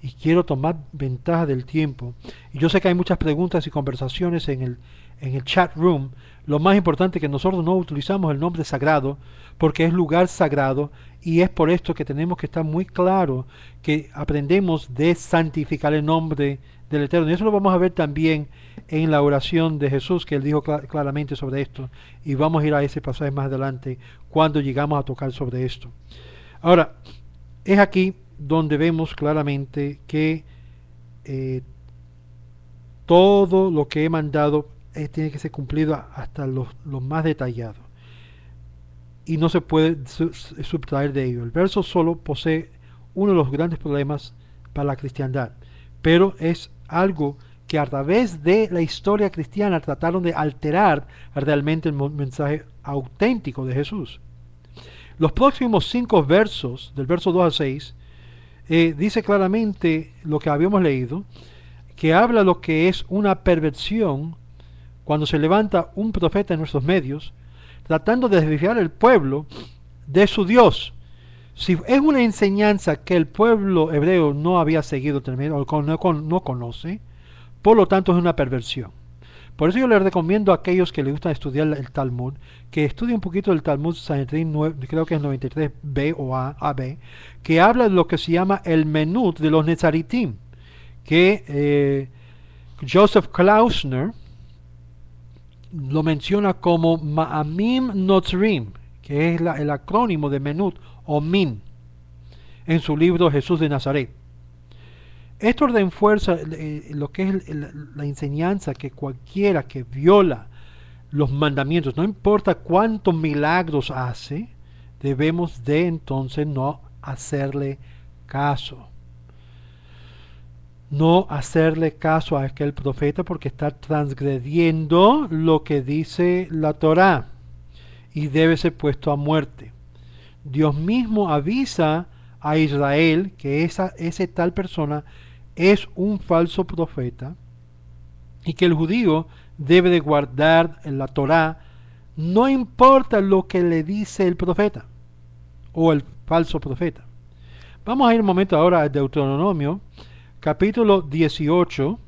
y quiero tomar ventaja del tiempo. Y yo sé que hay muchas preguntas y conversaciones en el chat room. Lo más importante es que nosotros no utilizamos el nombre sagrado porque es lugar sagrado, y es por esto que tenemos que estar muy claro que aprendemos de santificar el nombre del Eterno. Y eso lo vamos a ver también en la oración de Jesús, que él dijo claramente sobre esto, y vamos a ir a ese pasaje más adelante cuando llegamos a tocar sobre esto. Ahora, es aquí donde vemos claramente que todo lo que he mandado tiene que ser cumplido hasta lo más detallado, y no se puede subtraer de ello. El verso solo posee uno de los grandes problemas para la cristiandad, pero es algo que a través de la historia cristiana trataron de alterar realmente el mensaje auténtico de Jesús. Los próximos 5 versos, del verso 2 al 6, dice claramente lo que habíamos leído, que habla lo que es una perversión cuando se levanta un profeta en nuestros medios, tratando de desviar al pueblo de su Dios. Si es una enseñanza que el pueblo hebreo no había seguido o no conoce, por lo tanto es una perversión. Por eso yo les recomiendo a aquellos que les gusta estudiar el Talmud, que estudien un poquito el Talmud Sanedrín, creo que es 93b o AB, que habla de lo que se llama el menut de los Nezaritim, que Joseph Klausner lo menciona como Ma'amim Nozrim, que es el acrónimo de menut o min, en su libro Jesús de Nazaret. Esto refuerza lo que es la enseñanza que cualquiera que viola los mandamientos, no importa cuántos milagros hace, debemos de entonces no hacerle caso. No hacerle caso a aquel profeta porque está transgrediendo lo que dice la Torá y debe ser puesto a muerte. Dios mismo avisa a Israel que ese tal persona es un falso profeta y que el judío debe de guardar la Torá, no importa lo que le dice el profeta o el falso profeta. Vamos a ir un momento ahora al Deuteronomio, capítulo 18.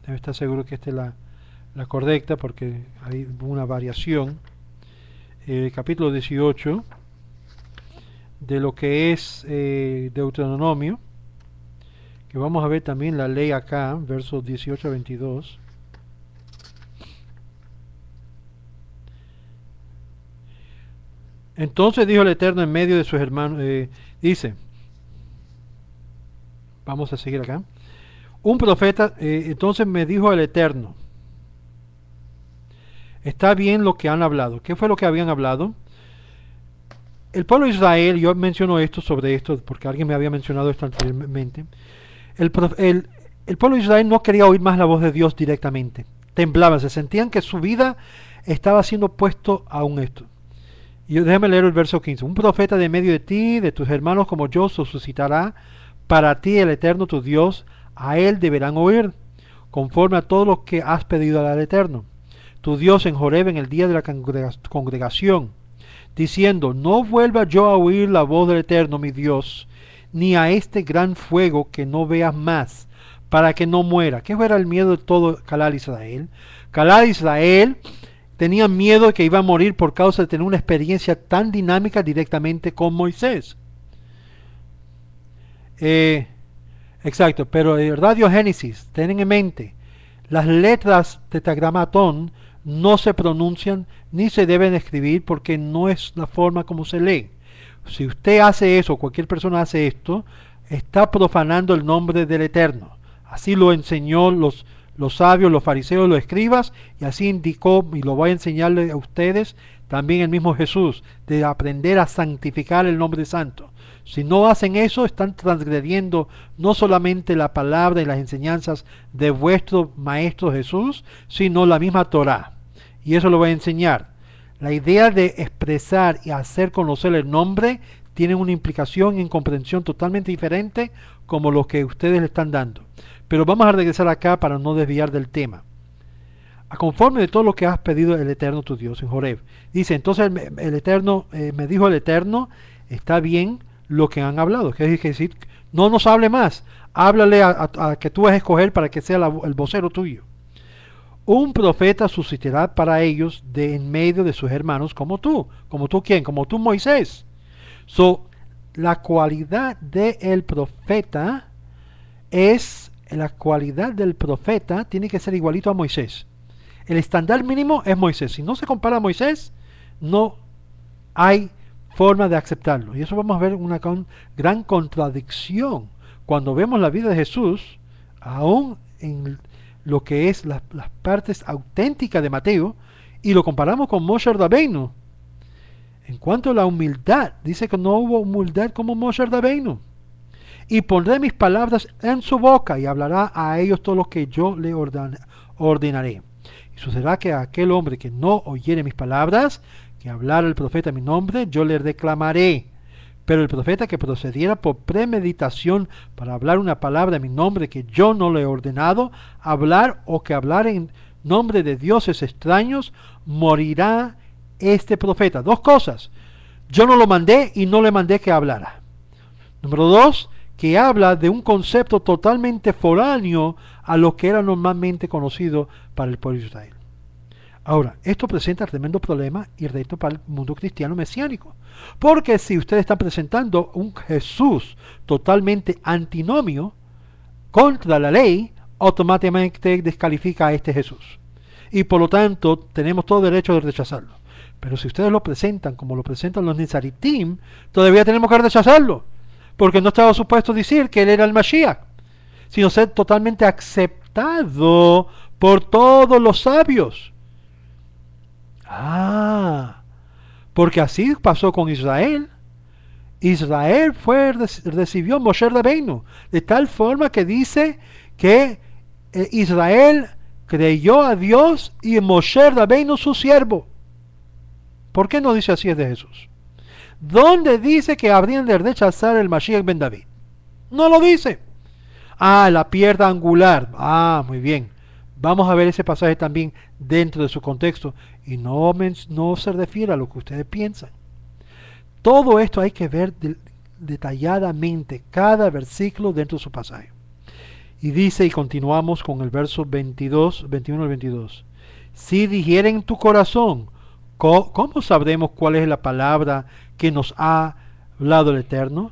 Debe estar seguro que esta es la correcta porque hay una variación. Capítulo 18 de lo que es Deuteronomio, que vamos a ver también la ley acá, versos 18 a 22. Entonces dijo el Eterno en medio de sus hermanos, dice, vamos a seguir acá, un profeta, entonces me dijo el Eterno, está bien lo que han hablado. ¿Qué fue lo que habían hablado? El pueblo de Israel, yo menciono esto sobre esto, porque alguien me había mencionado esto anteriormente, el pueblo de Israel no quería oír más la voz de Dios directamente, temblaban, se sentían que su vida estaba siendo puesto a un esto. Y déjame leer el verso 15. Un profeta de medio de ti, de tus hermanos como yo, suscitará para ti el Eterno tu Dios. A él deberán oír, conforme a todo lo que has pedido al Eterno, tu Dios en Joreb en el día de la congregación, diciendo, no vuelva yo a oír la voz del Eterno mi Dios, ni a este gran fuego que no veas más, para que no muera. ¿Qué era el miedo de todo Calal Israel? Calal Israel tenía miedo de que iba a morir por causa de tener una experiencia tan dinámica directamente con Moisés. Exacto, pero de verdad Diogénesis, ten en mente, las letras tetragramatón no se pronuncian ni se deben escribir porque no es la forma como se lee. Si usted hace eso, cualquier persona hace esto, está profanando el nombre del Eterno. Así lo enseñó los sabios, los fariseos, los escribas, y así indicó, y lo voy a enseñarle a ustedes, también el mismo Jesús, de aprender a santificar el nombre santo. Si no hacen eso, están transgrediendo no solamente la palabra y las enseñanzas de vuestro Maestro Jesús, sino la misma Torá. Y eso lo voy a enseñar. La idea de expresar y hacer conocer el nombre tiene una implicación en comprensión totalmente diferente como lo que ustedes le están dando. Pero vamos a regresar acá para no desviar del tema. A conforme de todo lo que has pedido el Eterno tu Dios en Joreb. Dice, entonces el Eterno, me dijo el Eterno, está bien lo que han hablado. Que es decir, no nos hable más. Háblale a que tú vas a escoger para que sea el vocero tuyo. Un profeta suscitará para ellos de en medio de sus hermanos como tú. ¿Como tú quién? Como tú Moisés. La cualidad del profeta es... La cualidad del profeta tiene que ser igualito a Moisés. El estándar mínimo es Moisés. Si no se compara a Moisés, no hay forma de aceptarlo. Y eso vamos a ver una gran contradicción. Cuando vemos la vida de Jesús, aún en lo que es las partes auténticas de Mateo, y lo comparamos con Moshe Rabbeinu. En cuanto a la humildad, dice que no hubo humildad como Moshe Rabbeinu. Y pondré mis palabras en su boca y hablará a ellos todo lo que yo le ordenaré. Y sucederá que a aquel hombre que no oyere mis palabras, que hablara el profeta en mi nombre, yo le reclamaré. Pero el profeta que procediera por premeditación para hablar una palabra en mi nombre que yo no le he ordenado hablar, o que hablar en nombre de dioses extraños, morirá este profeta. Dos cosas: yo no lo mandé y no le mandé que hablara. Número dos, que habla de un concepto totalmente foráneo a lo que era normalmente conocido para el pueblo de Israel. Ahora, esto presenta tremendo problema y reto para el mundo cristiano mesiánico. Porque si ustedes están presentando un Jesús totalmente antinomio contra la ley, automáticamente descalifica a este Jesús. Y por lo tanto, tenemos todo derecho de rechazarlo. Pero si ustedes lo presentan como lo presentan los Nezaritim, todavía tenemos que rechazarlo. Porque no estaba supuesto decir que él era el Mashiach, sino ser totalmente aceptado por todos los sabios. Porque así pasó con Israel. Israel recibió Moshe Rabbeinu, de tal forma que dice que Israel creyó a Dios y Moshe Rabbeinu su siervo. ¿Por qué no dice así es de Jesús? ¿Dónde dice que habrían de rechazar el Mashiach ben David? No lo dice. La piedra angular. Muy bien. Vamos a ver ese pasaje también dentro de su contexto y no se refiere a lo que ustedes piensan. Todo esto hay que ver detalladamente cada versículo dentro de su pasaje. Y dice, y continuamos con el verso 21 al 22. Si dijera en tu corazón, ¿cómo sabremos cuál es la palabra que nos ha hablado el Eterno?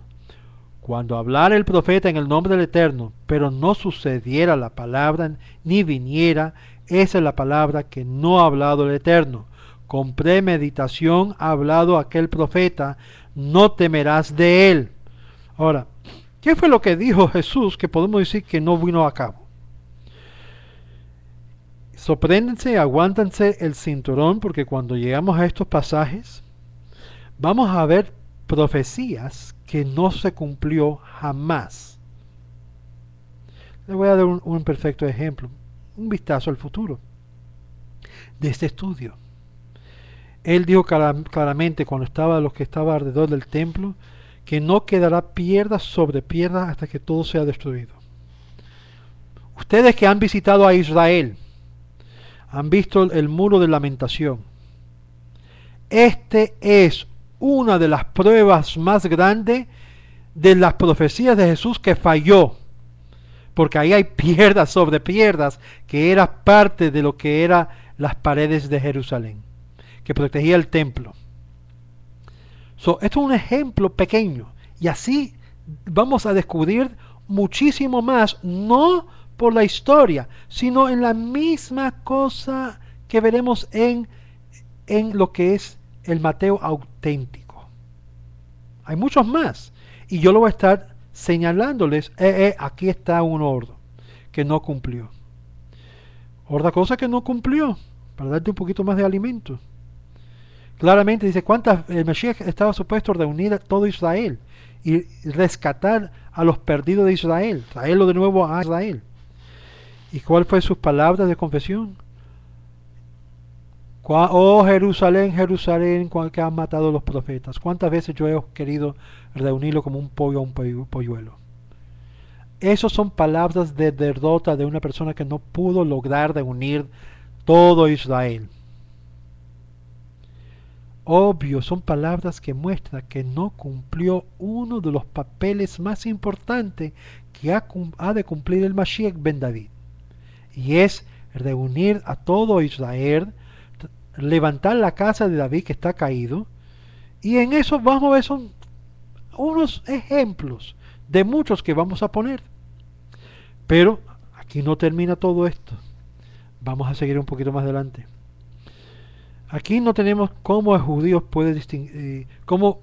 Cuando hablara el profeta en el nombre del Eterno, pero no sucediera la palabra ni viniera, esa es la palabra que no ha hablado el Eterno. Con premeditación ha hablado aquel profeta, no temerás de él. Ahora, ¿qué fue lo que dijo Jesús que podemos decir que no vino a cabo? Sorpréndense, aguántense el cinturón, porque cuando llegamos a estos pasajes, vamos a ver profecías que no se cumplió jamás. Les voy a dar un perfecto ejemplo, un vistazo al futuro de este estudio. Él dijo claramente cuando estaba los que estaban alrededor del templo que no quedará piedra sobre piedra hasta que todo sea destruido. Ustedes que han visitado a Israel han visto el muro de lamentación. Este es una de las pruebas más grandes de las profecías de Jesús que falló, porque ahí hay piedras sobre piedras que era parte de lo que eran las paredes de Jerusalén, que protegía el templo. Esto es un ejemplo pequeño, y así vamos a descubrir muchísimo más, no por la historia, sino en la misma cosa que veremos en lo que es el Mateo auténtico. Hay muchos más, y yo lo voy a estar señalándoles. Aquí está un orden que no cumplió. Otra cosa que no cumplió, para darte un poquito más de alimento. Claramente dice, el Mashiach estaba supuesto a reunir a todo Israel y rescatar a los perdidos de Israel, traerlo de nuevo a Israel. ¿Y cuál fue sus palabras de confesión? Oh Jerusalén, Jerusalén, que han matado a los profetas. ¿Cuántas veces yo he querido reunirlo como un pollo a un polluelo? Esas son palabras de derrota de una persona que no pudo lograr reunir todo Israel. Obvio, son palabras que muestran que no cumplió uno de los papeles más importantes que ha de cumplir el Mashiach ben David. Y es reunir a todo Israel, levantar la casa de David que está caído, y en eso vamos a ver son unos ejemplos de muchos que vamos a poner. Pero aquí no termina todo esto. Vamos a seguir un poquito más adelante. Aquí no tenemos cómo el judío puede distinguir,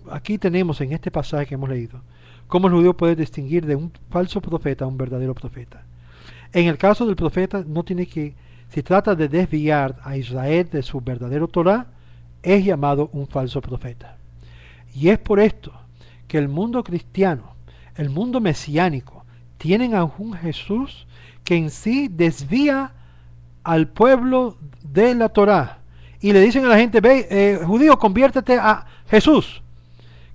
aquí tenemos en este pasaje que hemos leído, cómo el judío puede distinguir de un falso profeta a un verdadero profeta. En el caso del profeta, si trata de desviar a Israel de su verdadero Torah, es llamado un falso profeta. Y es por esto que el mundo cristiano, el mundo mesiánico, tienen a un Jesús que en sí desvía al pueblo de la Torah. Y le dicen a la gente, judío, conviértete a Jesús.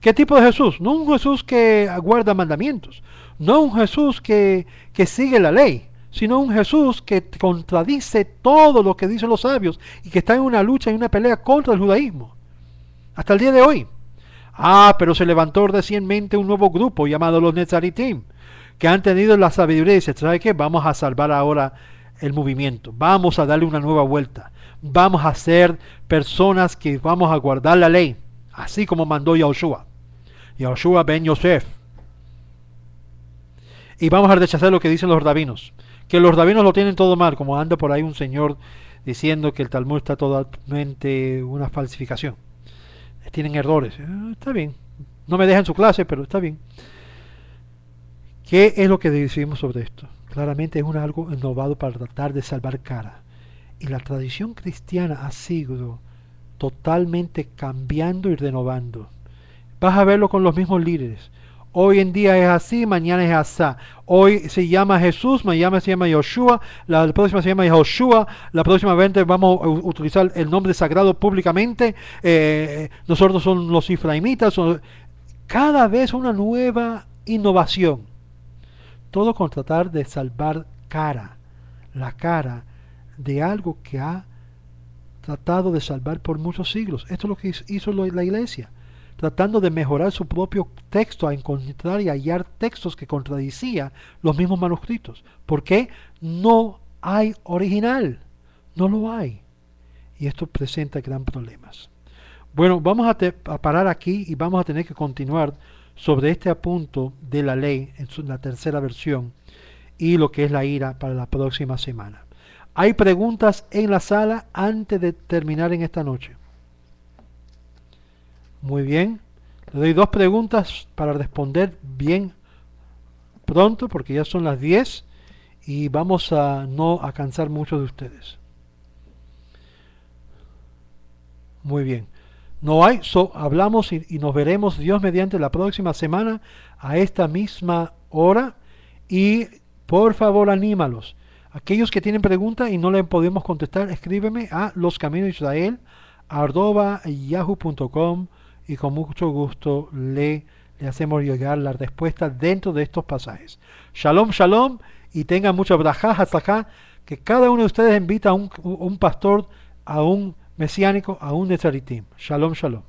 ¿Qué tipo de Jesús? No un Jesús que guarda mandamientos, no un Jesús que sigue la ley, sino un Jesús que contradice todo lo que dicen los sabios y que está en una lucha y una pelea contra el judaísmo. Hasta el día de hoy. Pero se levantó recientemente un nuevo grupo llamado los Nezaritim, que han tenido la sabiduría y dicen, ¿sabe qué? Vamos a salvar ahora el movimiento, vamos a darle una nueva vuelta, vamos a ser personas que vamos a guardar la ley, así como mandó Yahushua ben Yosef. Y vamos a rechazar lo que dicen los rabinos, que los rabinos lo tienen todo mal, como anda por ahí un señor diciendo que el Talmud está totalmente una falsificación. Tienen errores. Está bien. No me dejan su clase, pero está bien. ¿Qué es lo que decimos sobre esto? Claramente es algo innovado para tratar de salvar cara. Y la tradición cristiana ha sido totalmente cambiando y renovando. Vas a verlo con los mismos líderes. Hoy en día es así, mañana es así. Hoy se llama Jesús, mañana se llama Yoshua, la próxima se llama Yehoshua, la próxima vez vamos a utilizar el nombre sagrado públicamente. Nosotros somos los Efraimitas. Cada vez una nueva innovación. Todo con tratar de salvar la cara de algo que ha tratado de salvar por muchos siglos. Esto es lo que hizo la iglesia, tratando de mejorar su propio texto, a encontrar y hallar textos que contradicían los mismos manuscritos. Porque no hay original, no lo hay. Y esto presenta gran problemas. Bueno, vamos a parar aquí y vamos a tener que continuar sobre este apunto de la ley en la tercera versión y lo que es la ira para la próxima semana. ¿Hay preguntas en la sala antes de terminar en esta noche? Muy bien. Le doy 2 preguntas para responder bien pronto porque ya son las 10 y vamos a no a cansar mucho de ustedes. Muy bien. No hay, hablamos y nos veremos Dios mediante la próxima semana a esta misma hora y por favor anímalos. Aquellos que tienen preguntas y no le podemos contestar, escríbeme a loscaminosdeisrael@yahoo.com y con mucho gusto le hacemos llegar la respuesta dentro de estos pasajes. Shalom, shalom, y tengan mucha brajá, hatzlajá, que cada uno de ustedes invita a un pastor, a un mesiánico, a un nezaritim. Shalom, shalom.